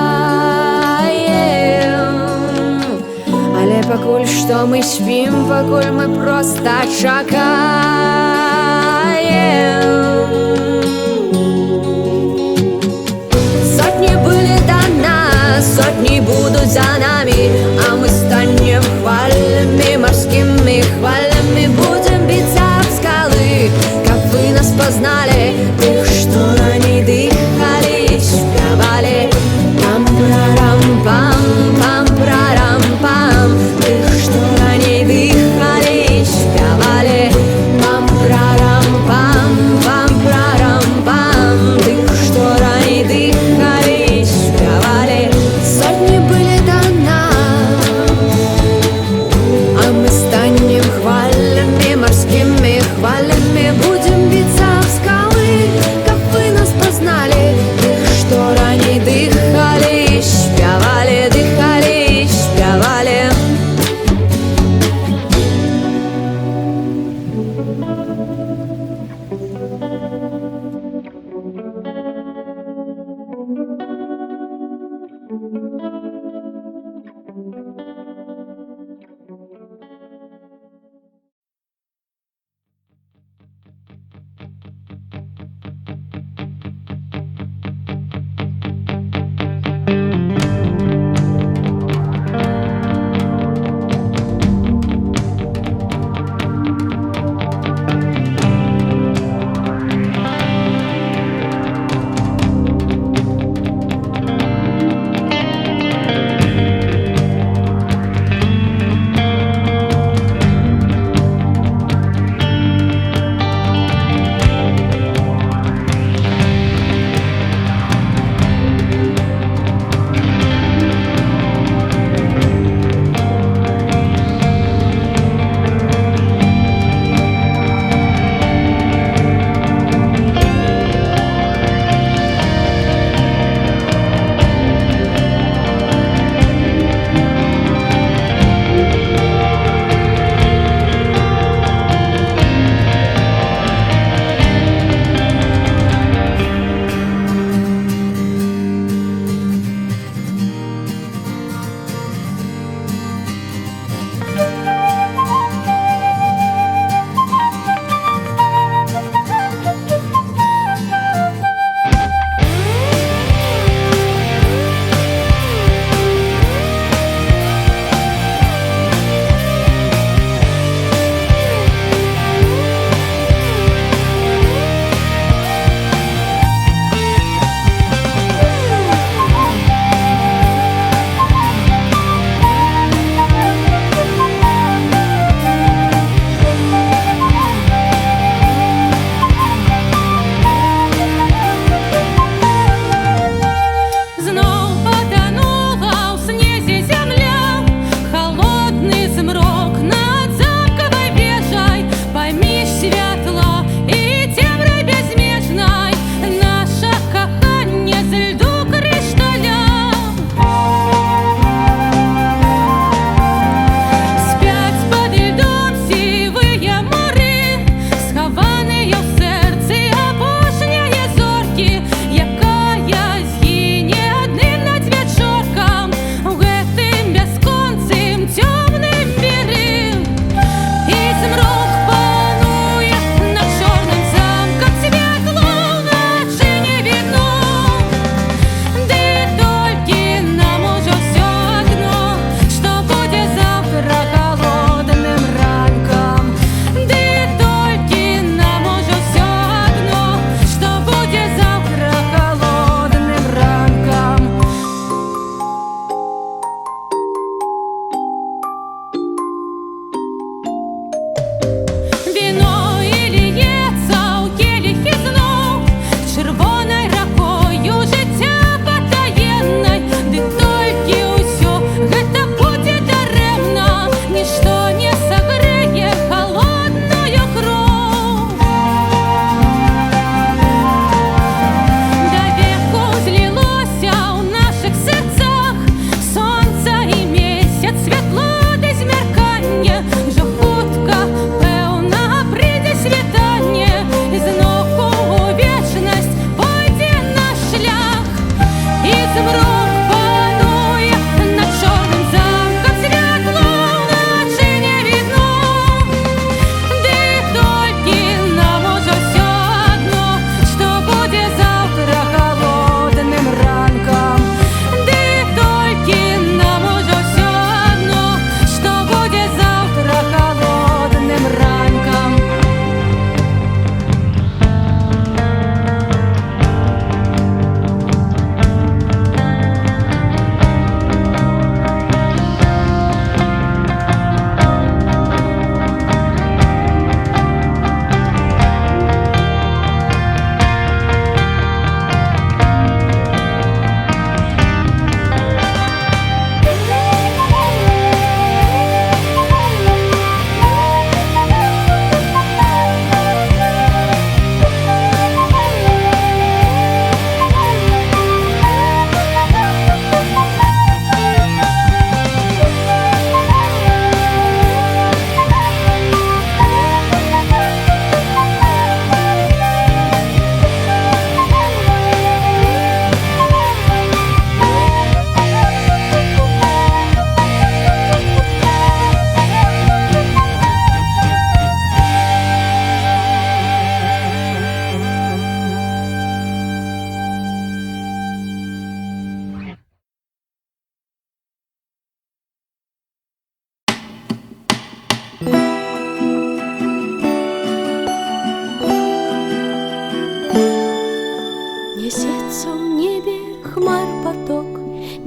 Але пакуль што мы спім, пакуль мы проста чакаем. Сотни были до нас, сотни будут за нами, а мы станем хвалями, морскими хвалями. Будем биться об скалы, как вы нас познали, тех, что ранее дыхали, спевали. Пам-прарам-пам, пам-прарам-пам, тех, что ранее дыхали, спевали. Пам-прарам-пам, пам-прарам-пам, тех, что ранее дыхали, спевали. Сотни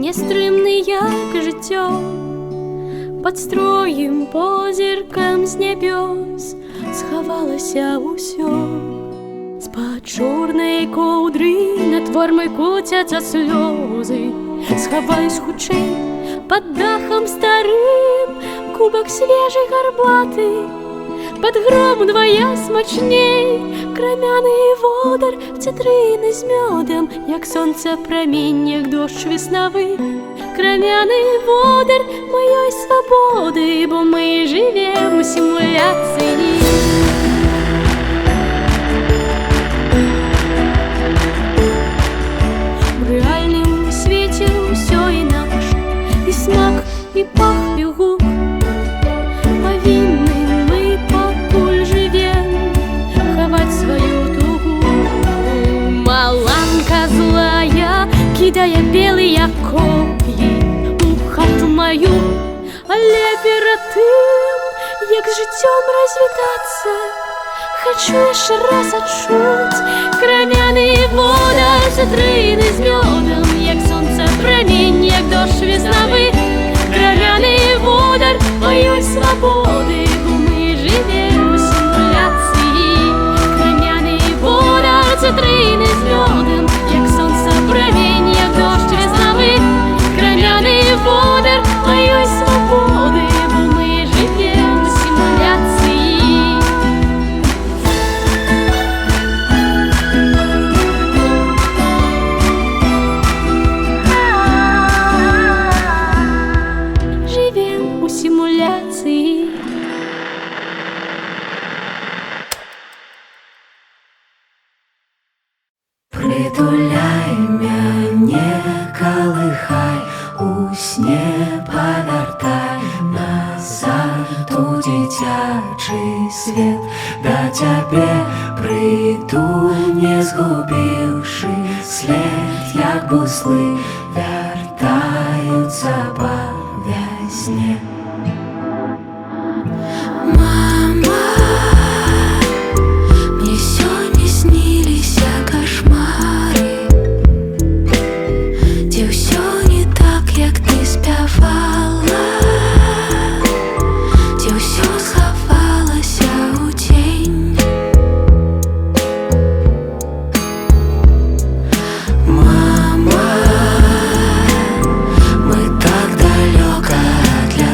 Нестримний, як життя, під строгим позіркам з небес сховалося усьо. З-під чорної ковдри на твор мой котяться сльози. Сховаюсь хутчэй под дахом старым, кубок свежей гарбаты, под гром двоя смачней, крамяный водар в цитрины з мёдом, як сонце промінь, як дощ весновый. Крамяный водар моей свободы, бо мы живем у симуляции. В реальном свете все иначе, и смак, и пах, и гук. Повинны мы покуль живем ховать свою тугу. Маланка злая, кидая белые копьи у хату мою, але перед тим, як з життям розвітатися, хочу еще раз отчуть крамяний водар цитрини з мёдом, як сонце промінь, як дощ весновый. Крамяний водар моей свободы, бо мы живем у симуляции. Крамяний водар цитрини з мёдом, як сонце промінь, як дощ весновый. Крамяний водар моей свободы, бо мы живем у симуляции. Живем у симуляции. Притуляй мяне, калыхай, у сне павертай назад у дзіцячы свет. Да цябе прыйду, не згубіўшы след, як буслы вяртаюцца па вясне. Мама, мне сёння сніліся кашмары, дзе ўсё не так, як ты спявала, дзе ўсё схавалася ў цень. Мама, мы так далёка для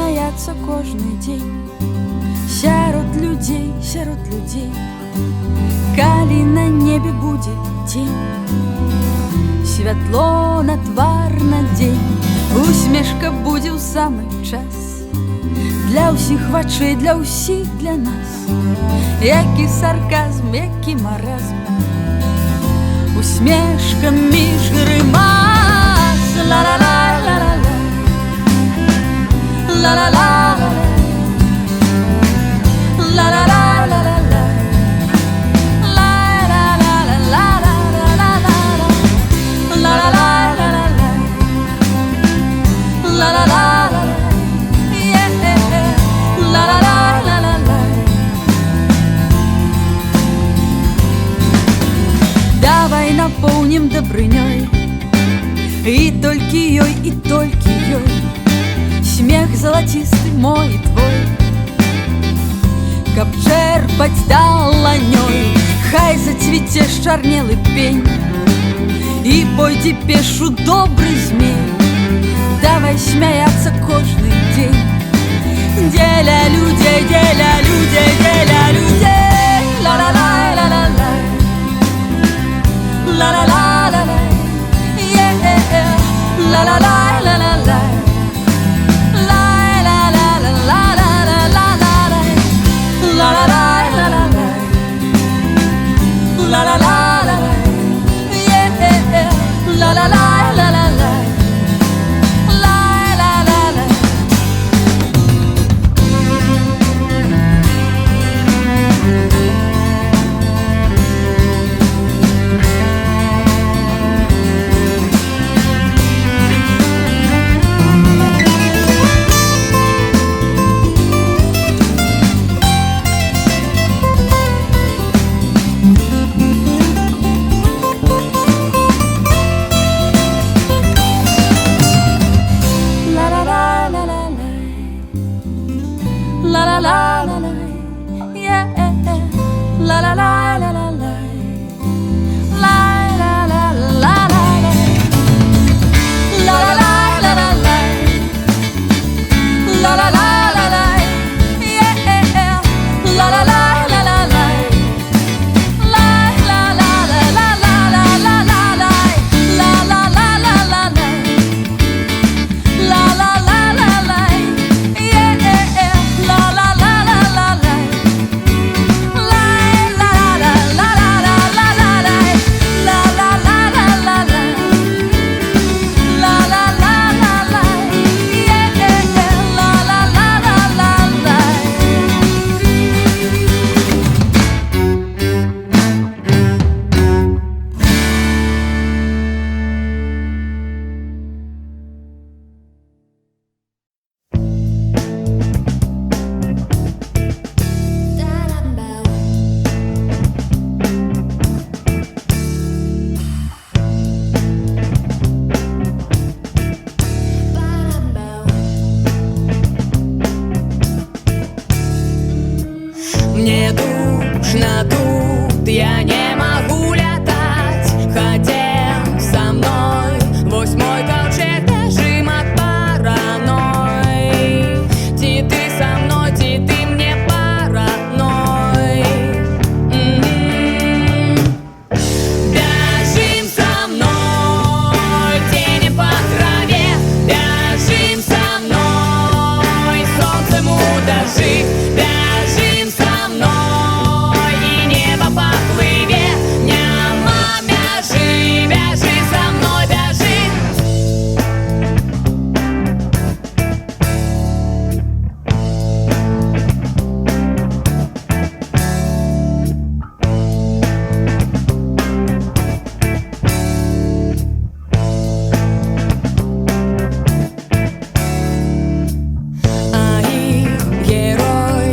сміяться кожний день сярод людей, калі на небе будзе дзень, святло на твар на дзень, усмешка будзе ў самы час для ўсіх вачэй, для ўсіх, для нас. Які сарказм, які маразм, усмешка між грымас. Ла-ла-ла-ла-ла-ла, ла-ла-ла-ла-ла, ла-ла-ла-ла-ла-ла, давай напоўнім дабрынёй, і толькі ёй смех залацісты мой і твой, каб чэрпаць даланёй. Хай зацвіце шчарнелы пень і пойдзе пешу добры змей. Давай смяяцца кожны дзень дзеля людзей, дзеля людзей, дзеля людзей. Ла-ла-ла-ла-ла-ла, ла-ла-ла-ла-ла, ла-ла-ла-ла-ла-ла, Мне душно тут, я не могу летать. Хотел со мной вось мой ковчег, бежим от паранойи. Ти ты со мной, ти ты мне параной. Бежим со мной, тени по траве. Бежим со мной, солнцем удажи. Бежим со мной, и небо поплыве. Няма, бежи, бежи со мной, бежи. А их герой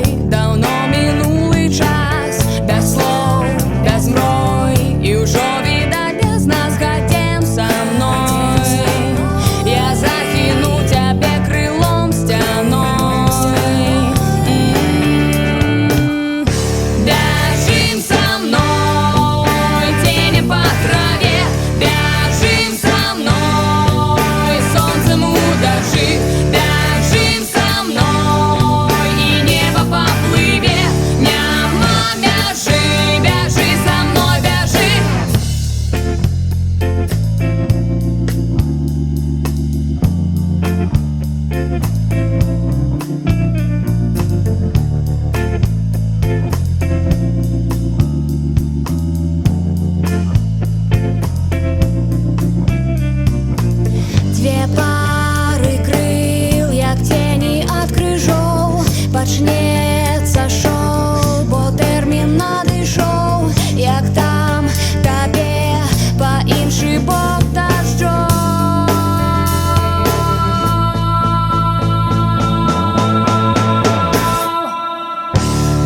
ніч не сошел, бо термін надійшов, як там табе по інший бок дождем.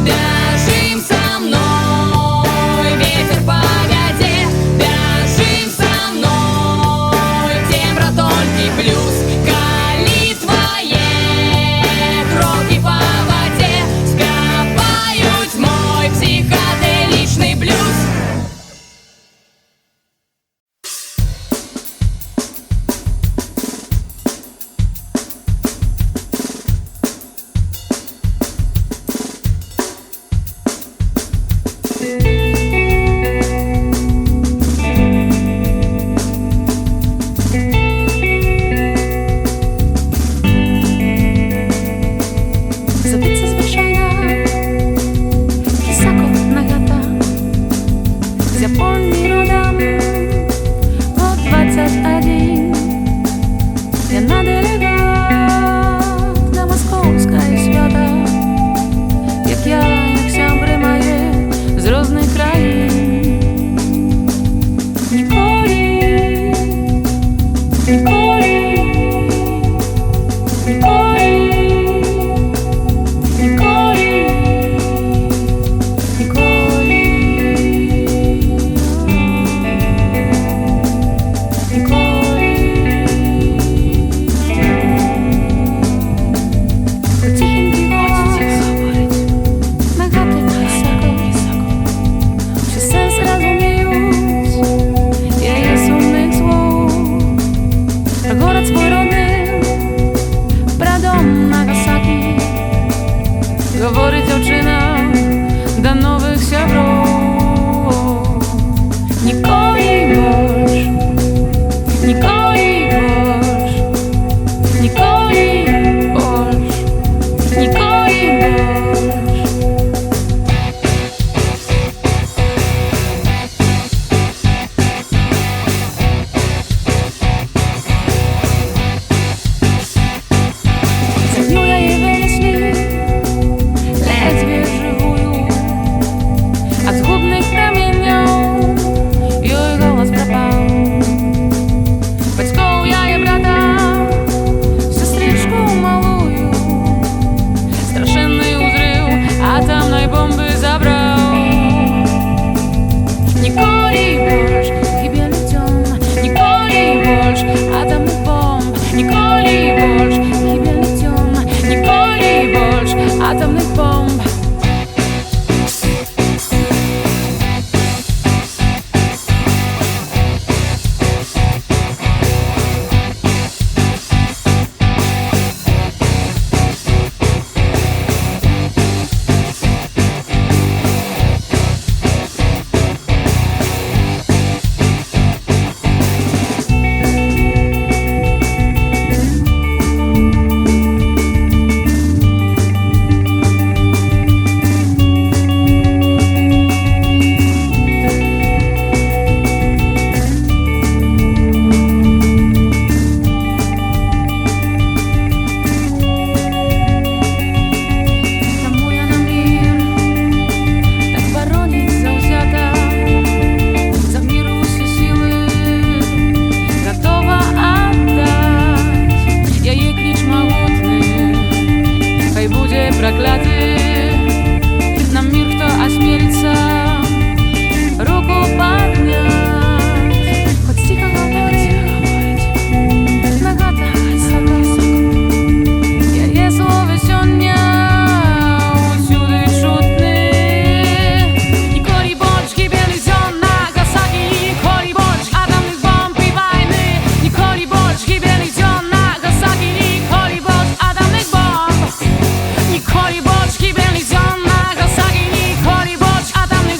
Бежим со мной, ветер по воде, бежим со мной, тембра тонкий плюс, кали твои кроки по воде, спевают мой психоделичный блюз. Забиться звичайно, високо нагата, з Японії родом, от 21. Я на делегат на московське свято, як я, як сябри мої з різних країн. Ніколи, ніколи, ніколи, ніколи, ніколи, ніколи. Потихеньки говорить, нагадуй високо, що сенс розуміють, я є сумних слов. Про город свой родний, про дом Нагасаки, говорить дівчина до нових сябров. Ніколи больш, ніколи больш, ніколи больш, ніколи больш. Ценю я її винесли, ледве живую, от згубних промінням її голос пропав. Батьков я і брата, сестричку малую, страшенний узрив, атомної бомби забрав. Ніколи больш гибелі тьом, ніколи больш атомних бомб, ніколи больш гибелі тьом, ніколи больш атомних бомб. Тому я на мир так боронить завзято, за мир усі сили готова отдать. Я їй клич могутний, хай буде проклятий на мир, хто осмелится руку поднять. Хоть тихо говорить, нагата високо, я є слово сьогодні усюди чутне. Ніколи больш гибелі зон Нагасаки, ніколи больш атомних бомб і війни, ніколи больш гибелі зон Нагасаки, ніколи больш атомних бомб, ніколи больш гибелі зон Нагасаки, ніколи больш атомних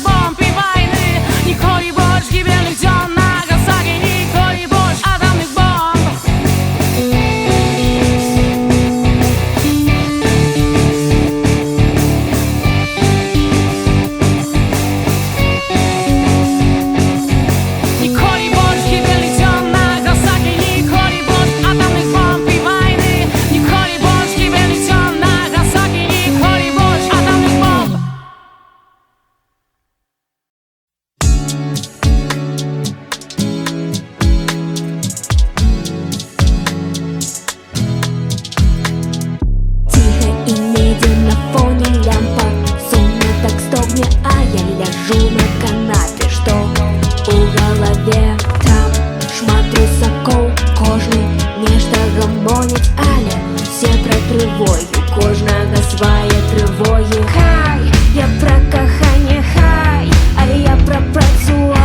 тривоги. Хай, я про кохання, хай, а я про працу,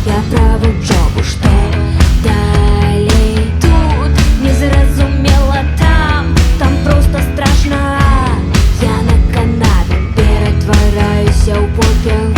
я про учебу, что далее тут не зразумела, там просто страшно. Я на канаве перетворяюсь в попел.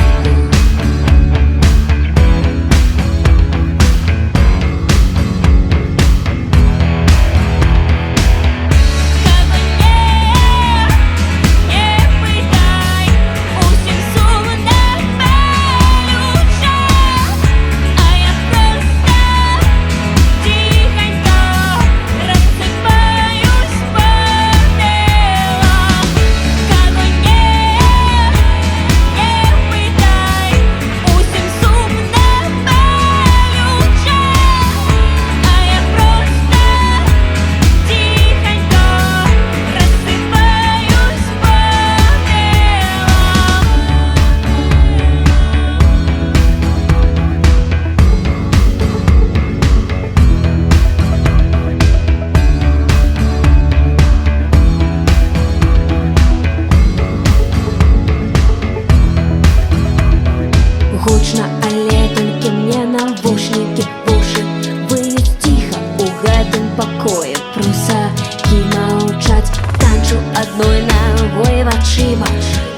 Гучно, але тільки мне навушники в уші. Виють тихо у гэтым пакоі. Прусакі маўчаць, танчу адной ногой вачыма.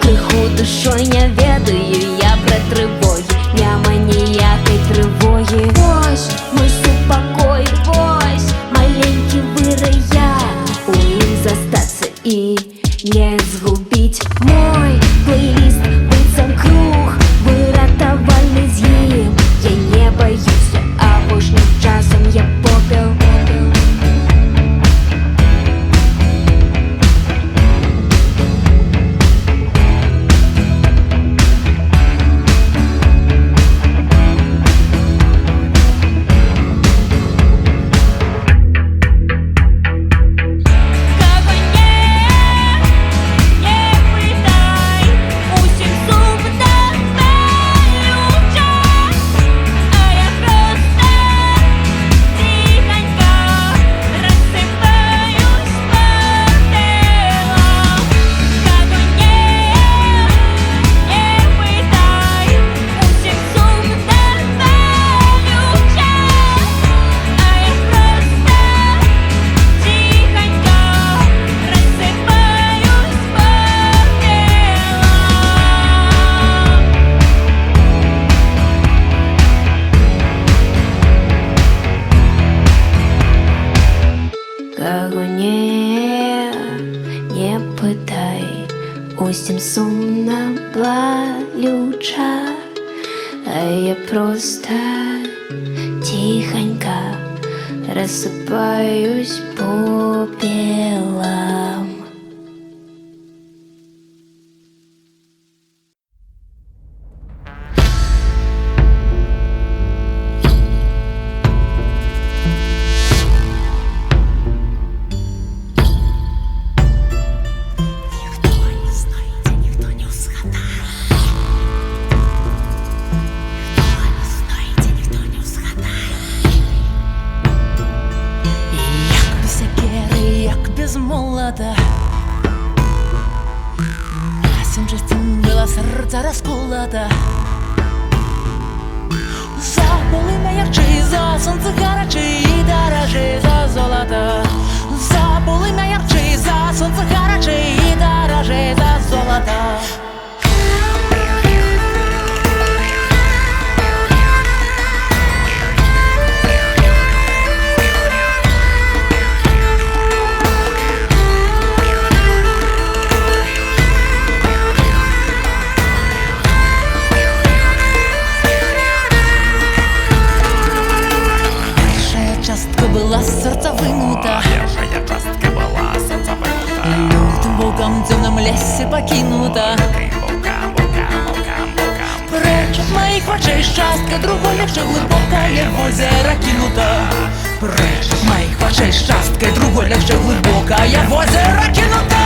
Крыху душой не ведаю я пра трывогі. Няма ніякай трывогі. Вось мой супакой, вось маленькі вырая. У ім застацца і не згубіць мой плейліст быццам круг. Выратавальны з ім я не баюся, апошнім часам я попел. Кого не пытай, усім сумна, болюча, а я просто тихонько рассыпаюсь попелом. Молода Насім життям була серця розколота. Забули мене ярчий за сонце гарячий і дорожий за золото. Забули мене ярчий за сонце гарячий і дорожий за золото. Была сердце вынута, Первая частка была сердце вынута. Лютым волком в темном лесе покинута. Прочь от моих очей частка, другой легче глубокое в озеро кинута. Прочь от моих очей частка, другой легче глубокое в озеро кинута.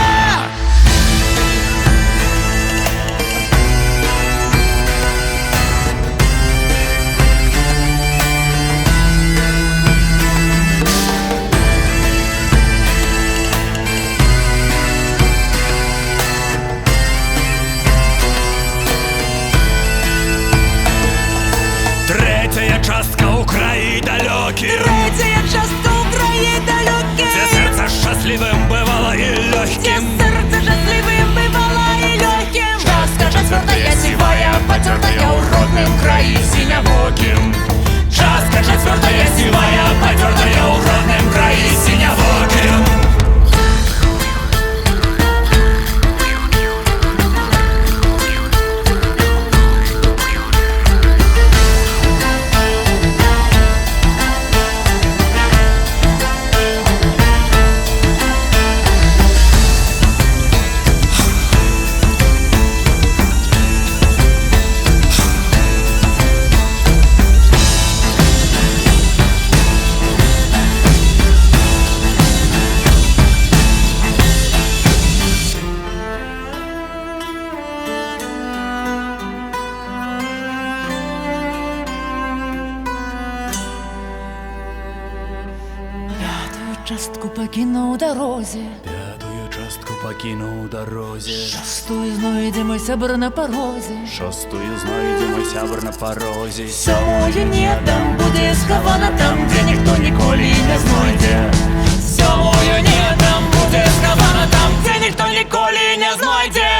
пакінуў дарозе, пятую частку пакінуў дарозе, шастую знойдзе мой сябар на парозе, шастую знойдзе мой сябар на парозе. сёмую не там будзе схавана там, дзе ніхто ніколі не знойдзе. Сёмую не там будзе схавана там, дзе ніхто ніколі не знойдзе.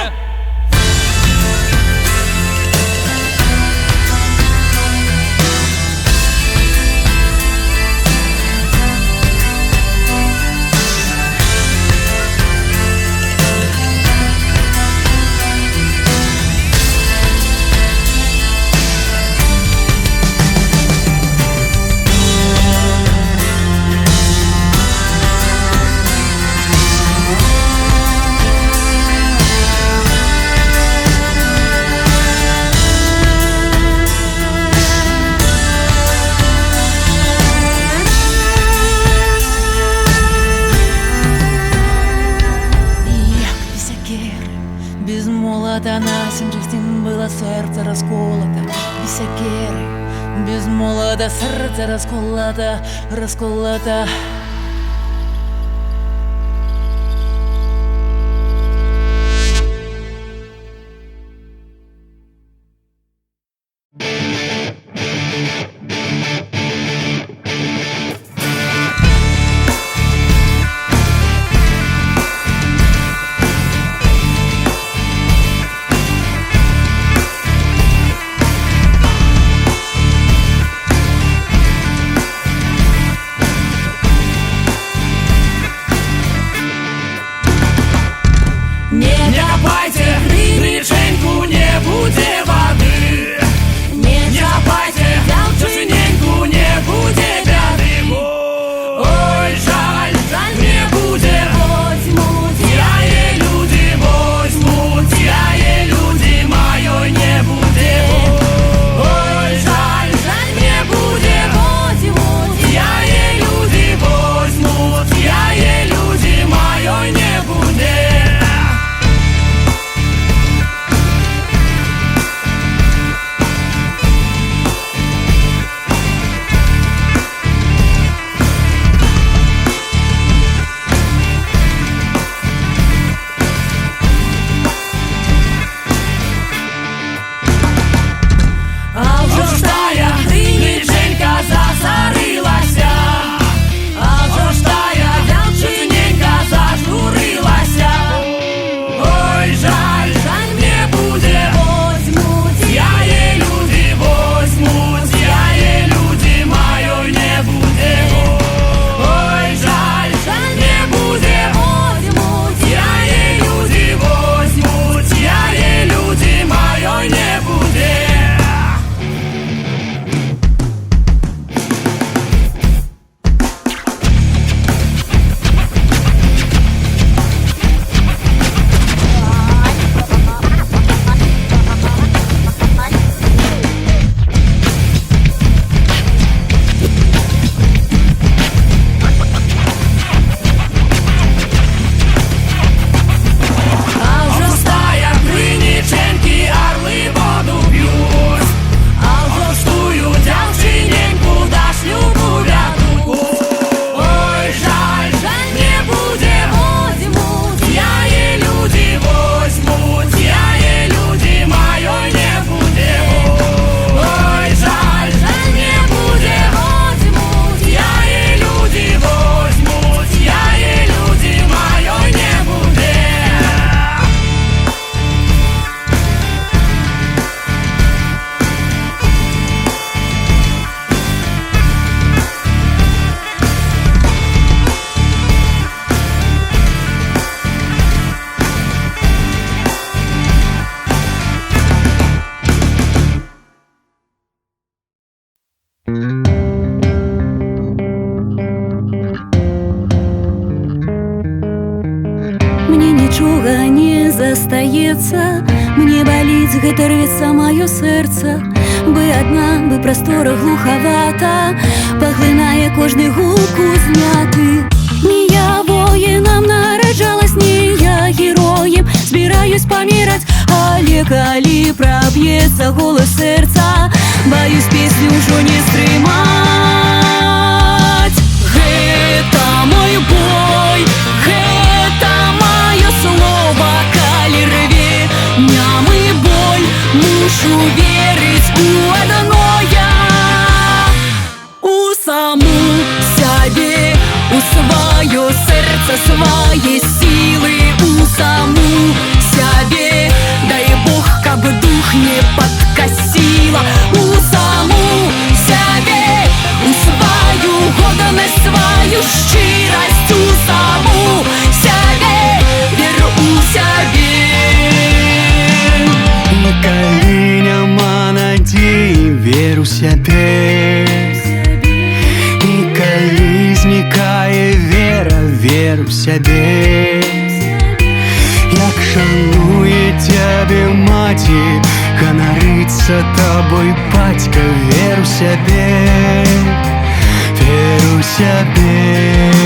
Без молота на 7 частин было сердце расколото. Без сякеры, без молота сердце расколото, расколото. Не копайте реченьку, не буде воды. Не копайте девчоненьку, не буде беды. Ой, жаль, не буде. Возьмут тяе люди, возьмут тяе люди, моё не буде. Ой, жаль, не буде. Возьмут тяе люди, возьмут тяе люди, моё не буде. Мне нічога не застаецца, мне баліць гэта рвецца маё сэрца. Бы адна, бы прастора глухавата, паглынае кожны гук узняты. Не я воінам нараджалась, не я героем збіраюсь паміраць, але калі праб'ецца голас сэрца, баюсь песню ўжо не стрымаць. Гэта мой боль. мушу верыць у адное, у саму сябе, у сваё сэрца, свае сілы, у саму сябе. Дай Бог, каб дух не падкасіла, у саму сябе, у сваю годнасць, сваю шчырасць, у саму сябе, веру у сябе. І калі няма надзеі, вер у сябе. І калі знікае вера, вер у сябе. Як шануе цябе маці, ганарыцца табой бацька, вер у сябе, вер у сябе.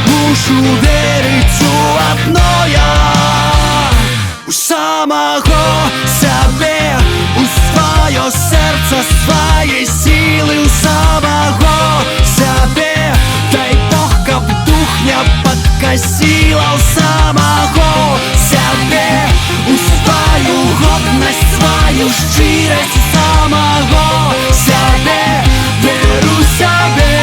Мушу верыць у адное, у самого сябе, у сваё сэрца, свае сілы, у самого сябе. Дай Бог, каб дух не падкасіла, у самого сябе, у сваю годнасць, сваю шчырасць, у самого сябе, веру сябе.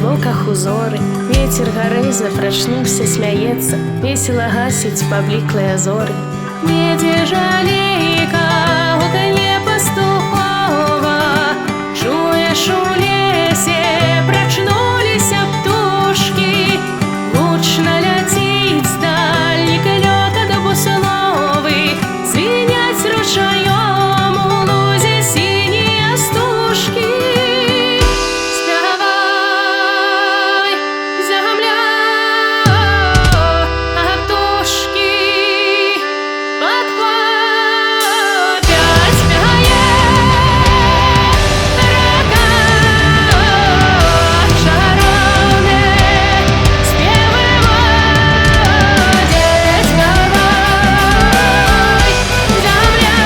потоках узоры. Ветер гарыза прачнуўся, смяецца, весела гасіць пабліклыя зоры. Недзе жалейка гуканье пастухова, чуеш у лесе прачнуліся птушкі, гучна ляціць здаль калёка да бусоловы, звіняць ручаём у лузе сінія стужкі. Спявай, зямля, а птушкі падхопяць, бегае рака, шароўны спевы водзяць. Спявай, зямля,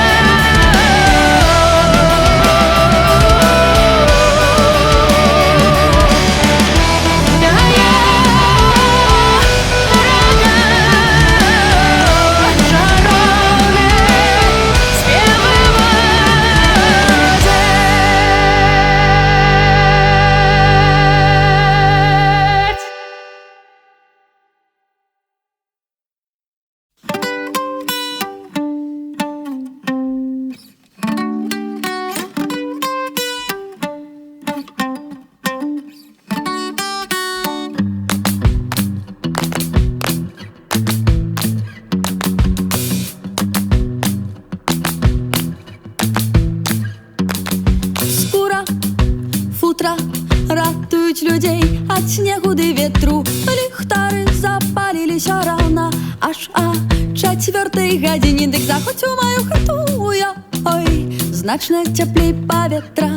Скура, футра ратуюць людзей ад снегу ды ветру. Ліхтары запаліліся рана, аж а 4:00 гадзіне, дык заходзь у маю хату. Ой, значна цяплей паветра.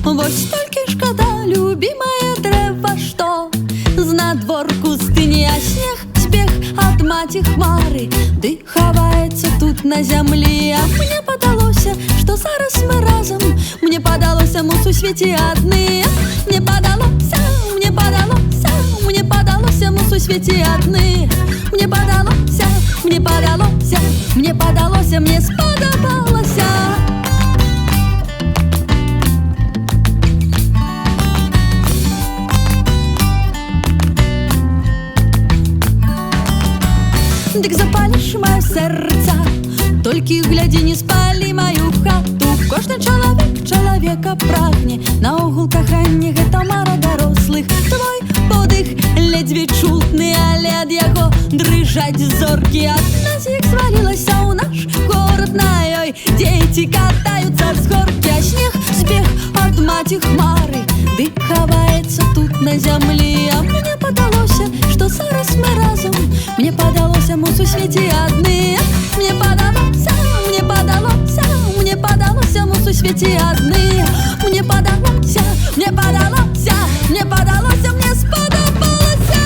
Вось толькі шкада, любімае дрэва, што знадворку стыне, а снег збег ад маці хмары, ды хаваецца тут на зямлі. А мне падалося, што зараз мы разам, мне падалося, мы ў сусвеце адны. Мне падалося, мне падалося, мне падалося, мы ў сусвеце адны. Мне падалося, мне падалося, мне падалося, мне спадабалася. Дык запаліш маё сэрца, толькі глядзі, не спалі маю хату. Кожны чалавек чалавека прагне, наогул каханне гэта мара дарослых. Твой подых ледзьве чутны, але ад яго дрыжаць зоркі. Адна з іх звалілася ў наш горад, на ёй дзеці катаюцца з горкі. А снег збег ад маці хмары, ды хаваецца тут на зямлі. А мне падалося, што зараз мы разам, мне падалося, мы ў сусвеце адны. Мне падалося, мне падалося, мне падалося, мы ў сусвеце адны. Мне падалося, мне падалося, мне падалося, мне спадабалася.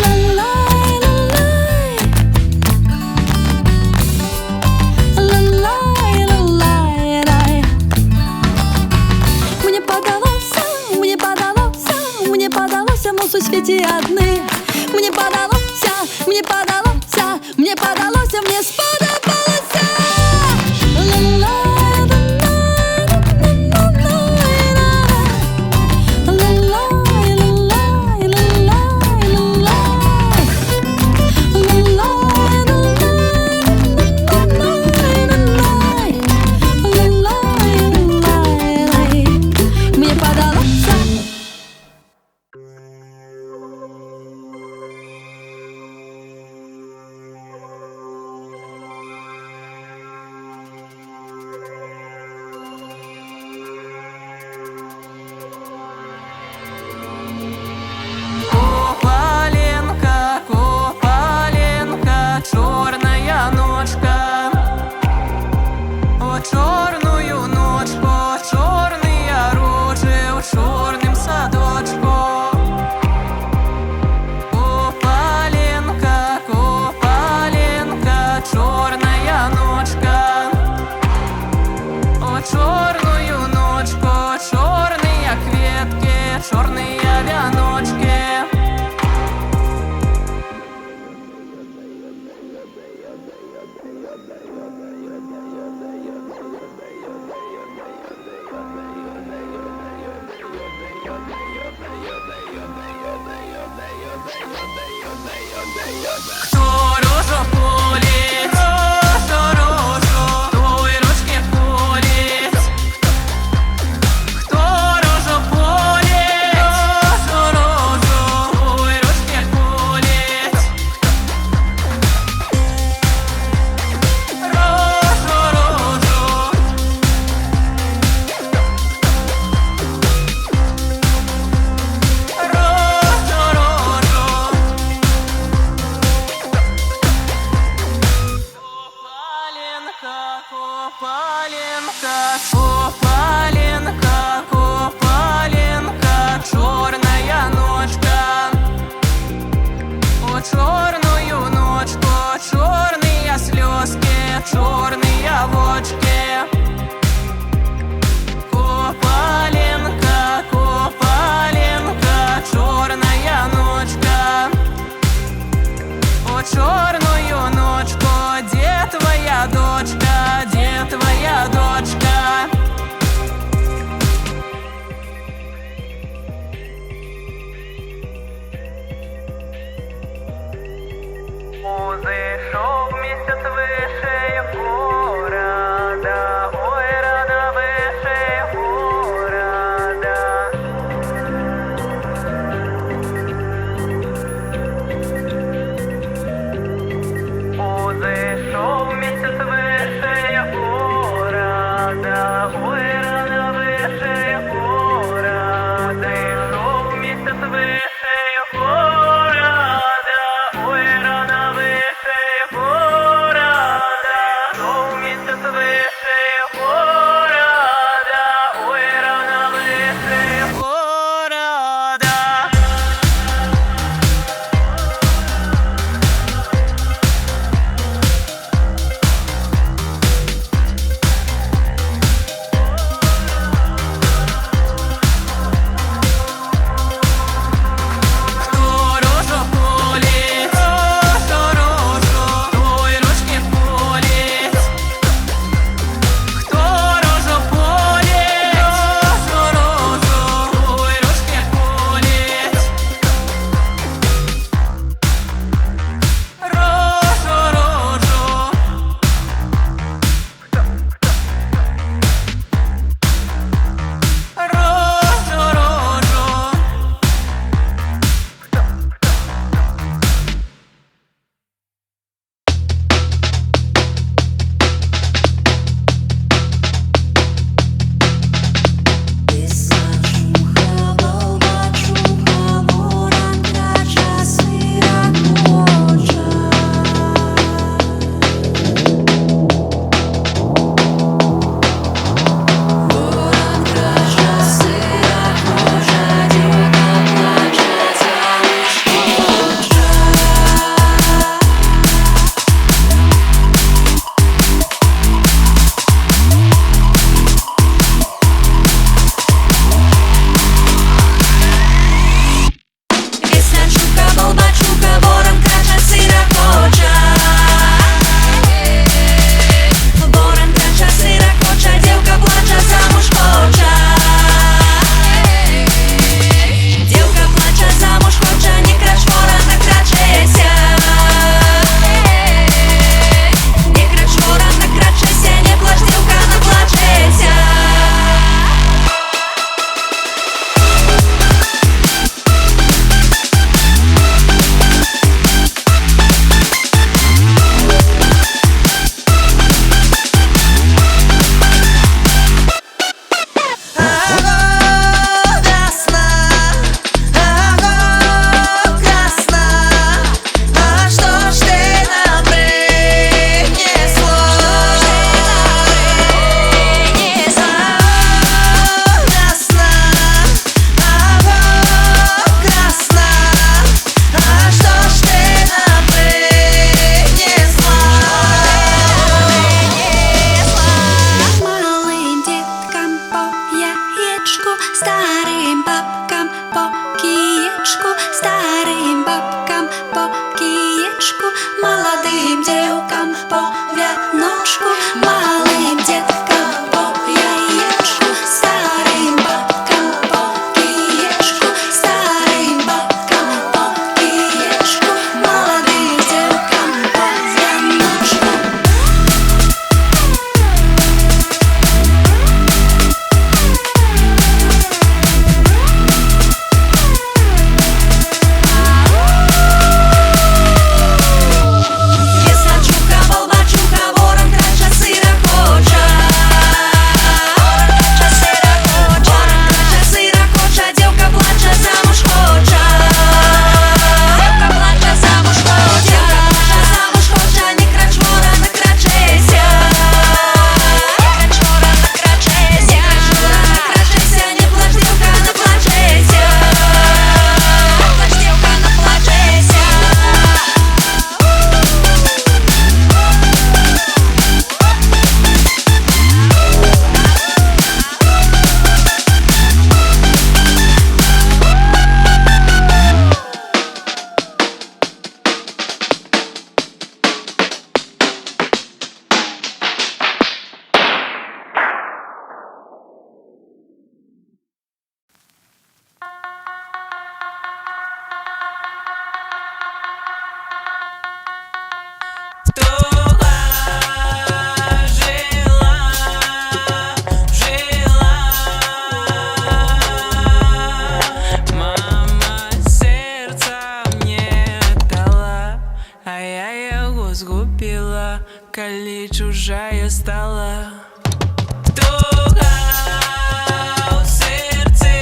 Ла-лай, ла-лай, ла-лай, ла-лай, рай. Мне падалося, мне падалося, мне падалося, мы ў сусвеце адны. Мне падалося, мне падалося, мне падалося, мне спадабалася. Ла-лай, ла-лай, ла-лай, ла-лай, Молодым а я яго згубіла, калі чужая стала. Туга ў сэрцы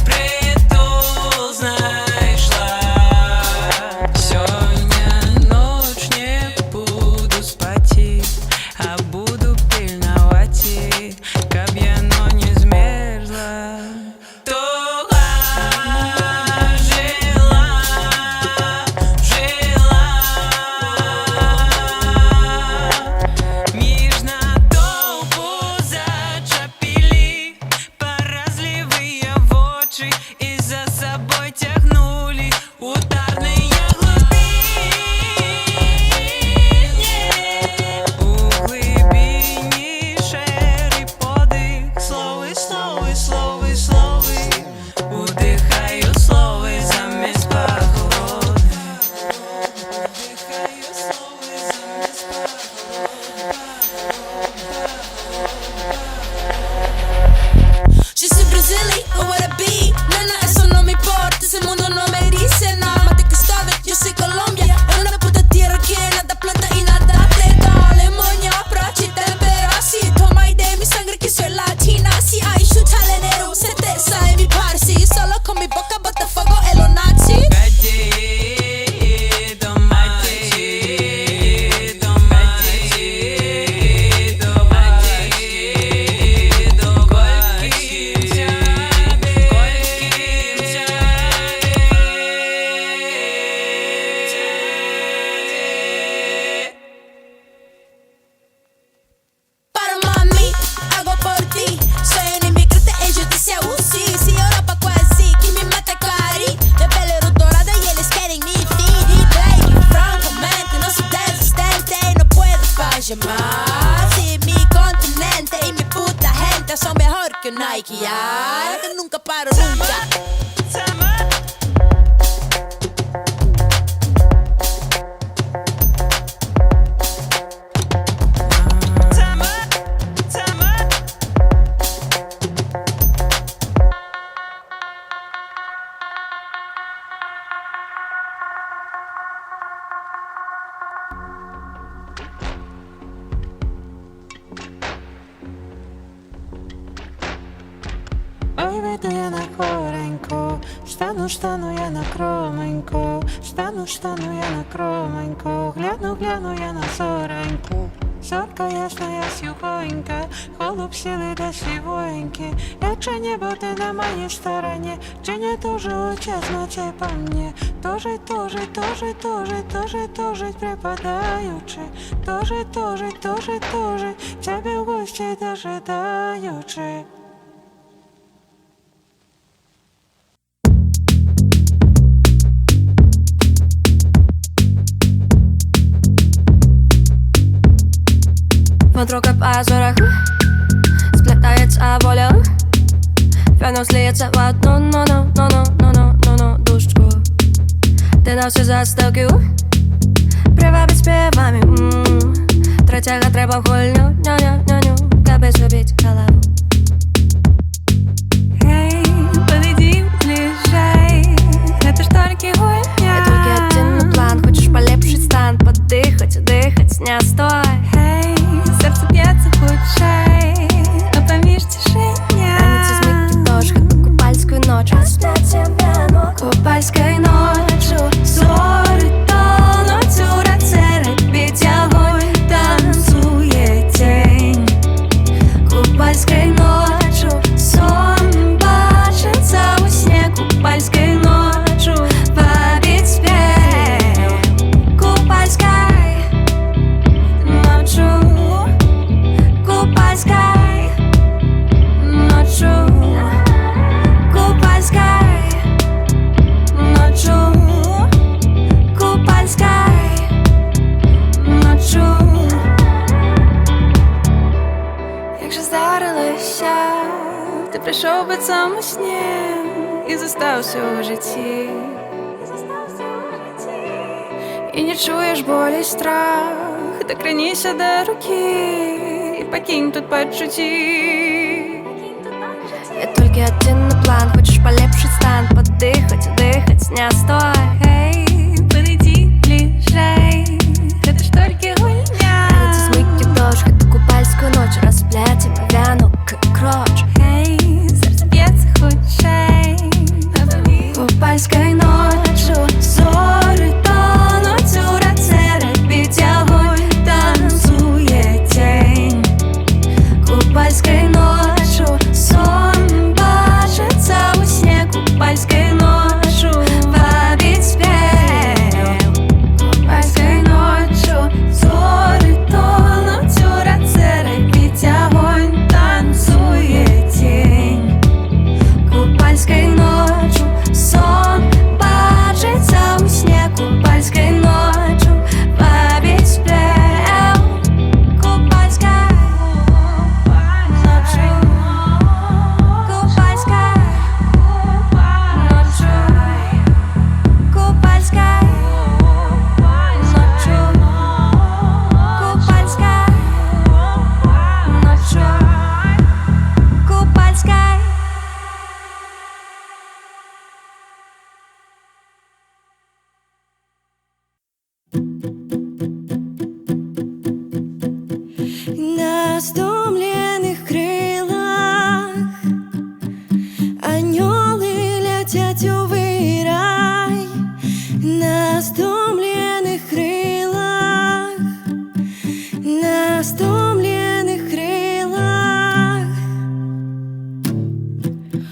прытул знайшла. Сёння ноч не буду спаці, а буду пільнаваці, каб яно не змерзла. Туга жила, жила між натовпу зачапілі паразлівыя вочы і за сабой цягнулі ударныя глыбіні. У глыбіні шэры подых, словы, словы, словы, словы, удыхаю словы замест пагоды. Удыхаю словы замест Je suis Brazili, o wanna be. Nena, eso no me importa, ese mundo no me dice nada. Mate que sabe, yo soy Colombia. Es una puta tierra que nada planta y nada te da. Lemoña, prachi, tempera, si toma y de mi sangre que soy latina. Si hay chutalenero, certeza en mi parsi. Solo con mi boca bota fuego en los nazis. Para mami, hago por ti. Soy un inmigrante en justicia UCI. Si Europa quasi, que me mata cari. De pelo dorado y eles querem me ferir. Baby, francamente, no soy desistente. No puedo fallar más. Si mi continente y mi puta gente son mejor que un Nike. Ya, que nunca paro, nunca. Ой, выйду я на хореньку, стану я на кромоньку, стану я на кромоньку, гляну я на зореньку. Зорка ясная сьогодненька, голуб сіли до сівоньки. Якщо не бути на моїй стороні, чи не дуже учасно це по мені? Тоже припадаючи, тоже, тебе в гості дожидаючи. Смотрю, как по зорах сплетается воля. Феном слиется в одну, ну, душечку. Ты на всю застелки привабить співами. Третього треба в гульню, ню-ню, каби зробить халаву. Эй, подойди ближе, это ж только гульня. Я только один план, хочешь полепшить стан, подыхать, удыхать, не стой. Сердце бьется худшей, но помишь тишине. Танец из миг тоже, как купальскую ночь. Купальской ночью зоры тонут, урацеры, ведь огонь танцует тень. Купальской ночью сон башится во сне. Купальской ночью побить спей. Купальской ночью, купальской ночью, купальской ночью, купальской ночью. Як же здарилося, ти прийшов би сам у сні і зостався у житті. І не чуєш болі, страх, так ранися до руки і покинь тут почуті. Я только один на план, хочешь полепшить стан, подыхать, удыхать, не стой. Эй, подойди стомленных крылах анёлы летят в рай. На стомленных крылах, на стомленных крылах.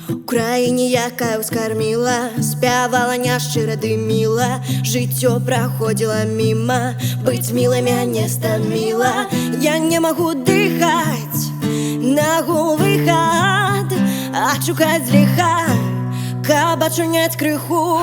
Україні, яка ускормила, спявала няшчыра дымила, жыццё праходзіла міма, быць мілымі не стаміла. Я не магу дыхаць на гул выхад, адшукаць ліха, каб ачуняць крыху.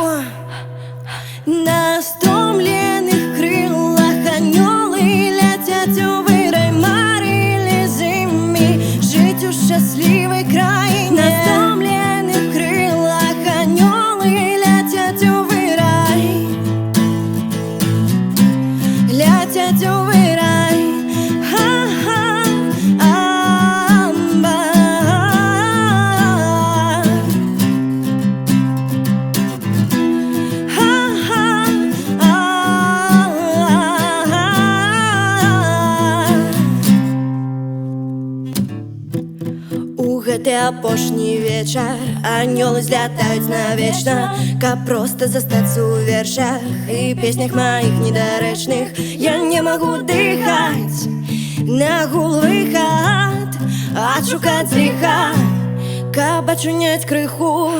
На стомленных крылах анёлы летят в рай, марили зимі жить у счастливой краине. На стомленных крылах анёлы летят в рай, летят в рай. Гэты апошні вечар анёлы злятаюць навечна, каб проста застацца ў вершах і песнях маіх недарэчных. Я не магу дыхаць на гул выхад, адшукаць ліха, каб ачуняць крыху.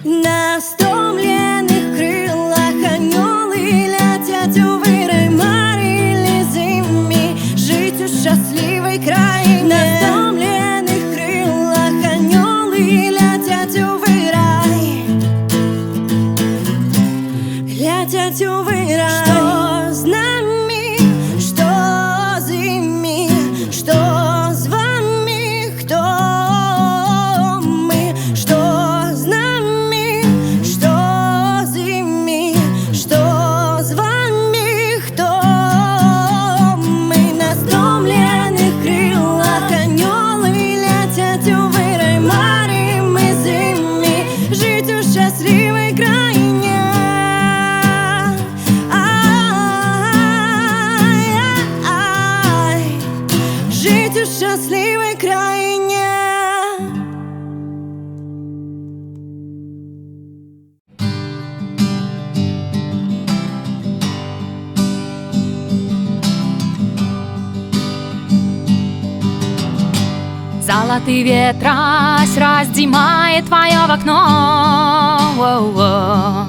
На стомленых крылах анёлы летят в рай, марили зимі жить у счастливой краине. На стомленных крылах анёлы летят в рай, летят в рай. Что с нами, что с ими, что с вами, кто мы? Что с нами, что с ими, что с вами, кто мы? На стомленных крылах анёлы летят в рай, марим мы зимі жить у счастливой краине. Жить у счастливой краине. Золотый ветрась раздимает твое в окно. Воу-воу.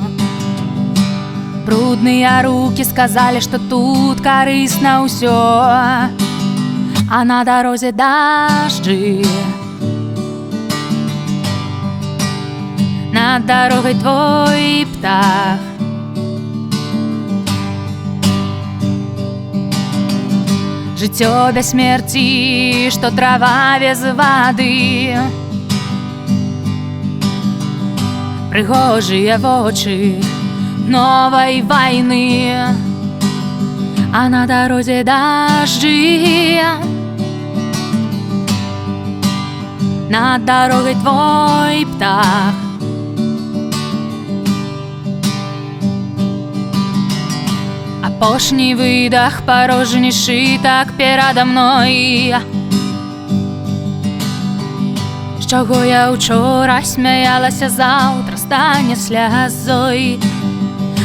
Брудные руки сказали, что тут корыстно усё, а на дорозе дожди. Над дорогой твой птах. Жыццё без смерти, что трава без воды. Прыгожие вочы новой войны, а на дорозе дожди. Над дорогой твой птах. Апошні видах, порожніший так передо мною. З чого я вчора сміялася, завтра стане сльозою,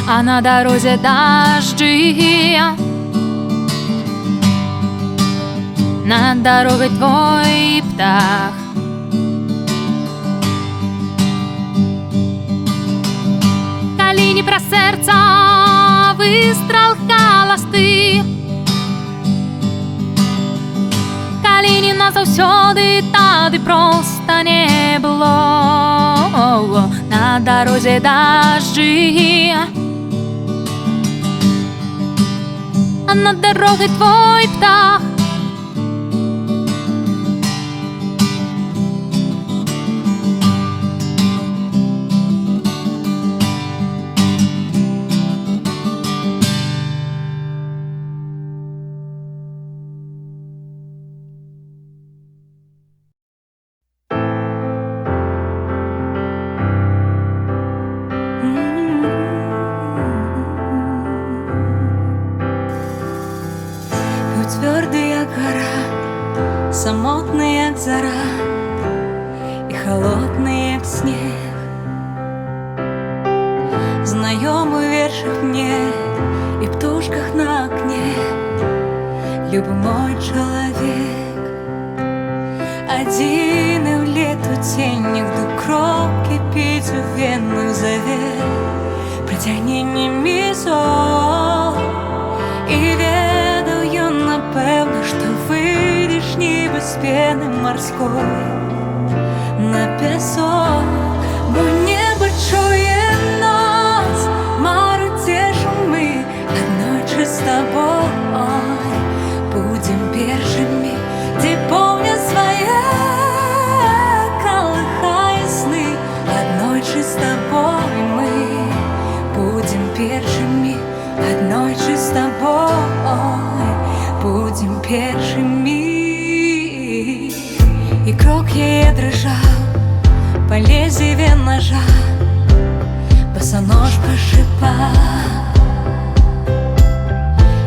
а на дорозі дожди. Над дорогой твой птах. Калі не пра сердца выстрел холосты, калі не назаўсёды, тады проста не было. На дорозе дожди, а над дорогой твой птах. Твердый самотний, як зара, і холодний, як сніг. Знайомий віршик мне і птушках на окне. Любый мой человек, один и в лету тень, до кров кипить у венных завет. Притягни мізо, і ведав ён, напевно, що вийдеш ніби з пени морської на пісок, бо небо чує нас, мару тешим ми одночі з тобою. Будем першими, де помня своє, колыхая сны, одночі з тобою ми. Будем першими, одночі з тобою. Будем першими. І крок її дрожав по лезвию ножа, босонож по шипах.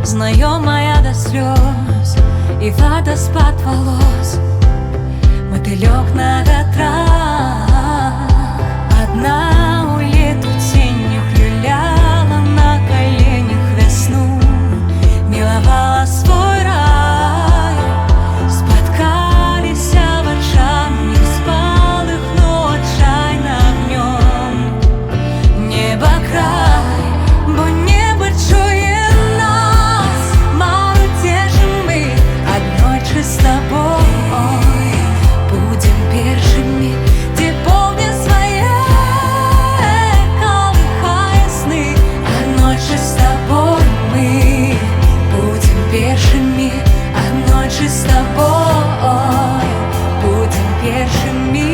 Знайомая до слез и водоспад волос, мотылек на ветрах. Одна у лету тенью люляла на коленях весну, миловала свой рай. Споткались в очах, не спал их, но отчаянно огнем. Небо край, бо небо чує с тобой. Будем першими, где помня свои, колыхая сны, одночі с тобой мы. Будем першими, одночі с тобой. Будем першими.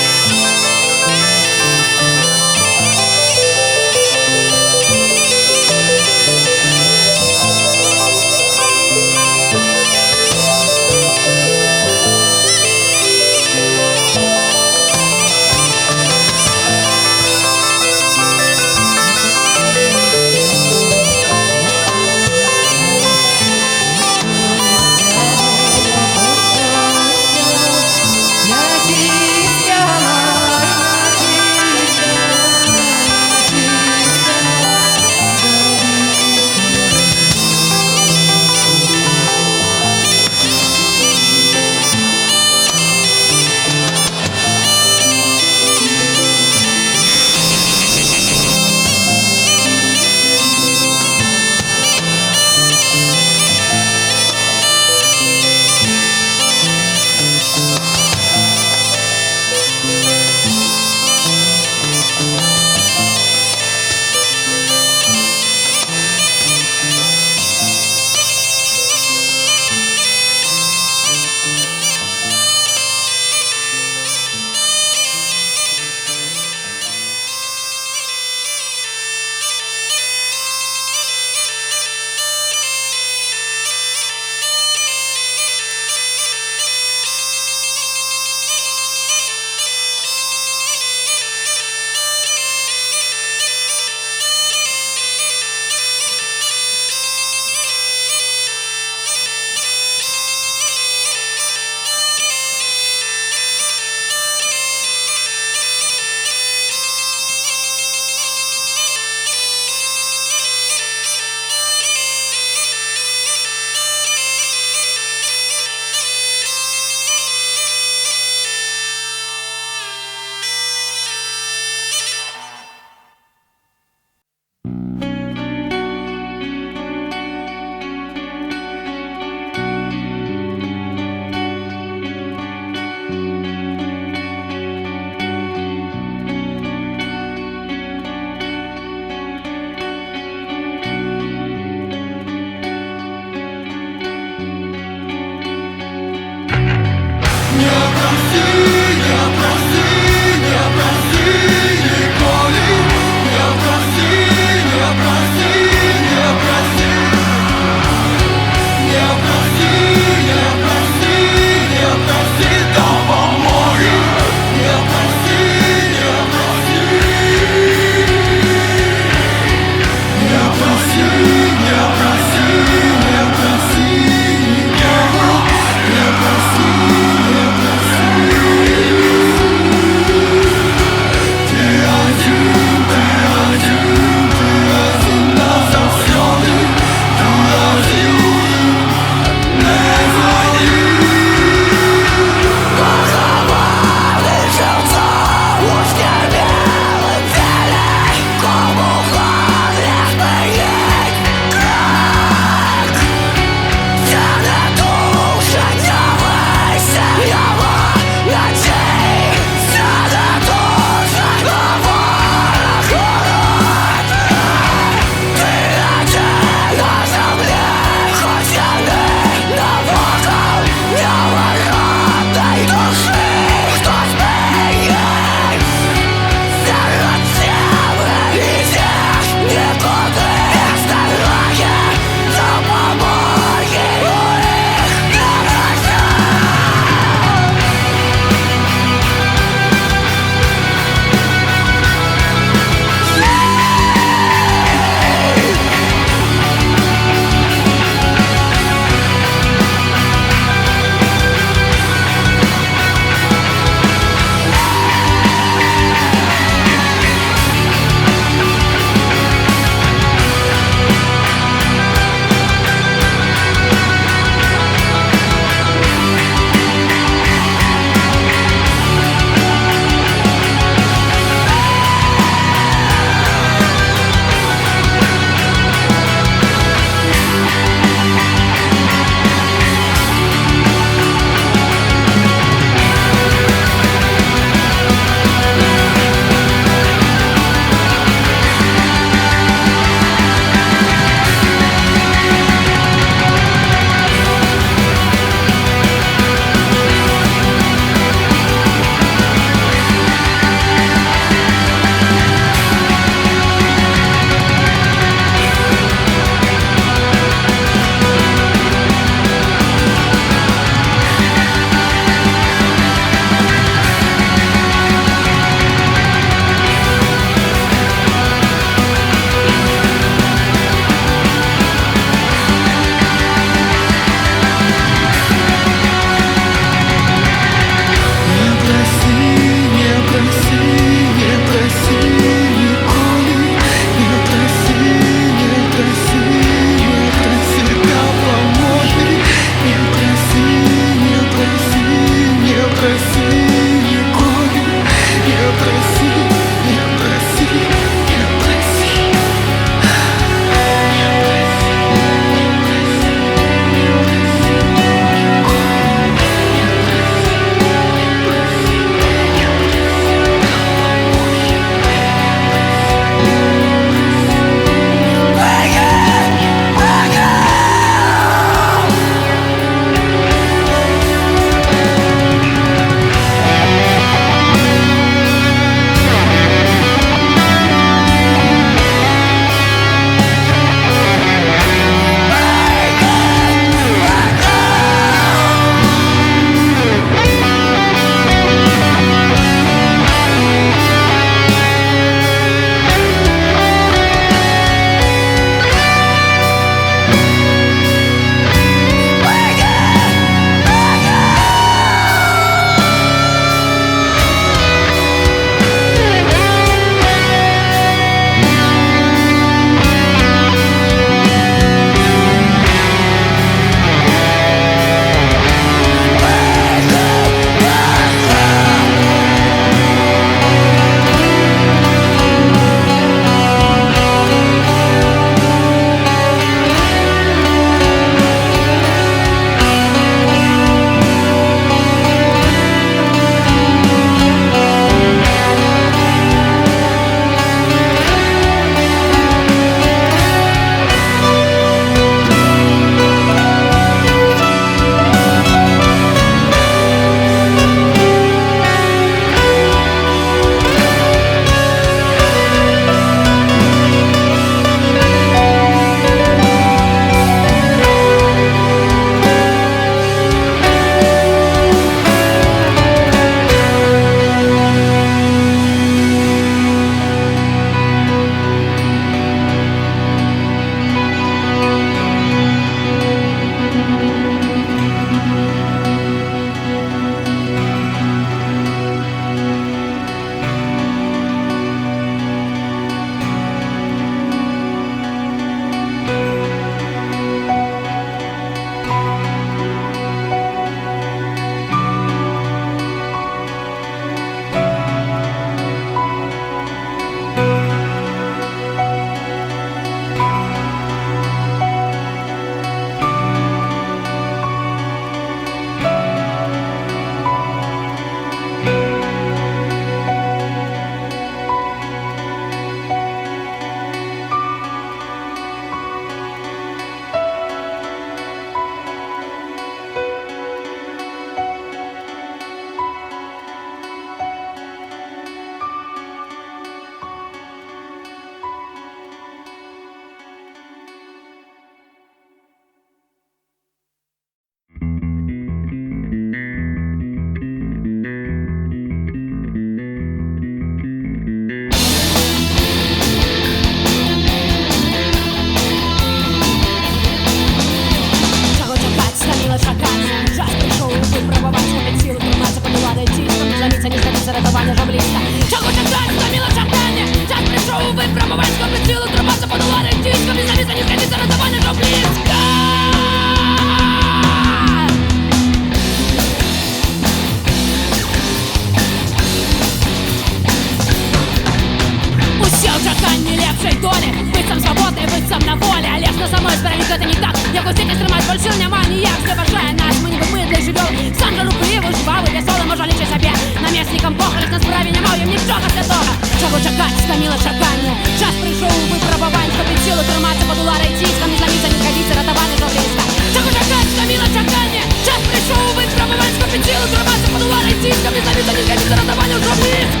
більше немає ніяк, все бажає нас, ми ніби ми для живьов. Сам же рукою виживав, веселий, може лічи собі. Намісникам похориш, на справі не маю нічого святого. Чого чекать, стоміло чекання. Час прийшов у випробувань, хто під силу триматися, подолара і тіска. Не зламіться, не ходіться, рятувати до близька. Чого чекать, стоміло чекання. Час прийшов у випробувань, хто під силу триматися, подолара і тіска. Не зламіться, не ходіться, рятувати до близька.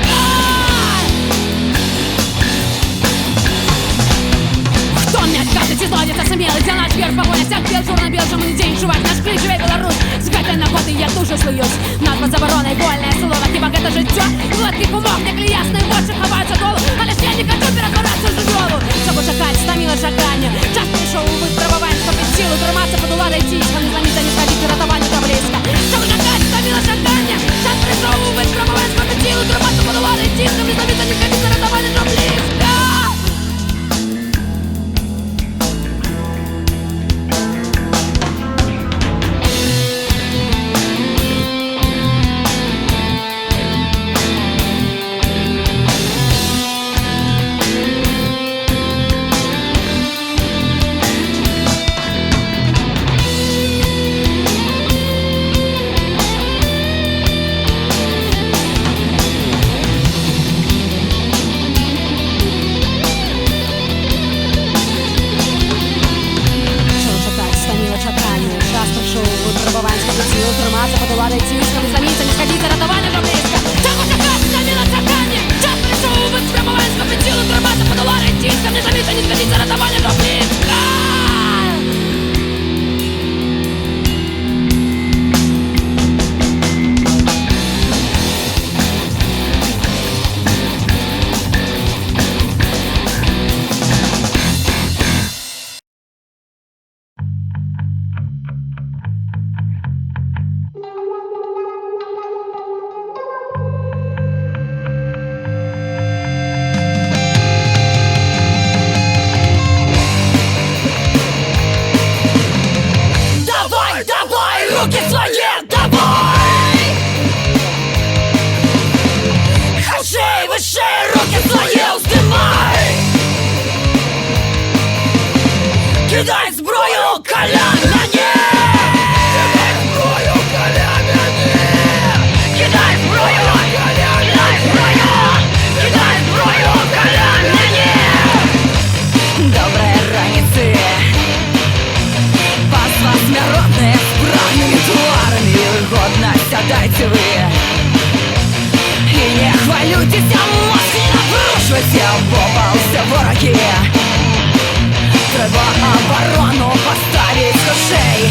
Кто мне откажет, изладится смелый, тянуть вверх, погоня всех бел, черно-бел, что мы день жевать, наш ключевый Беларусь. С гэтай нагоды я дуже смеюсь. Над под забороной вольное слово, хіба гэта життя? Гладкий кумок, як ясний очі ховаються долу, але ж я не хочу перетворатися в живьову. Щоб чекать, стоміло чекання. Час прийшов у випробувань, хто під силу триматися, подолати тіска. Не зламіться, не сходіть, рятування до близька. Щоб чекать, стоміло чекання. Час прийшов у випробувань, хто під силу триматися, подолати тіска. Не зламіться, не сходіть, рятування до близька. Руки свои, давай! Выше, выше, руки свои вздымай! Кидай зброю, колян на них! Кидай зброю, колян на них! Кидай зброю, колян на них! Кидай зброю, колян на них! Доброй раницы! Вас восьмеродные справными тварами годность отдайте вы. И не хвалюйтесь, а мозг не напрушивайте, попался вороги. Треба оборону поставить с ушей.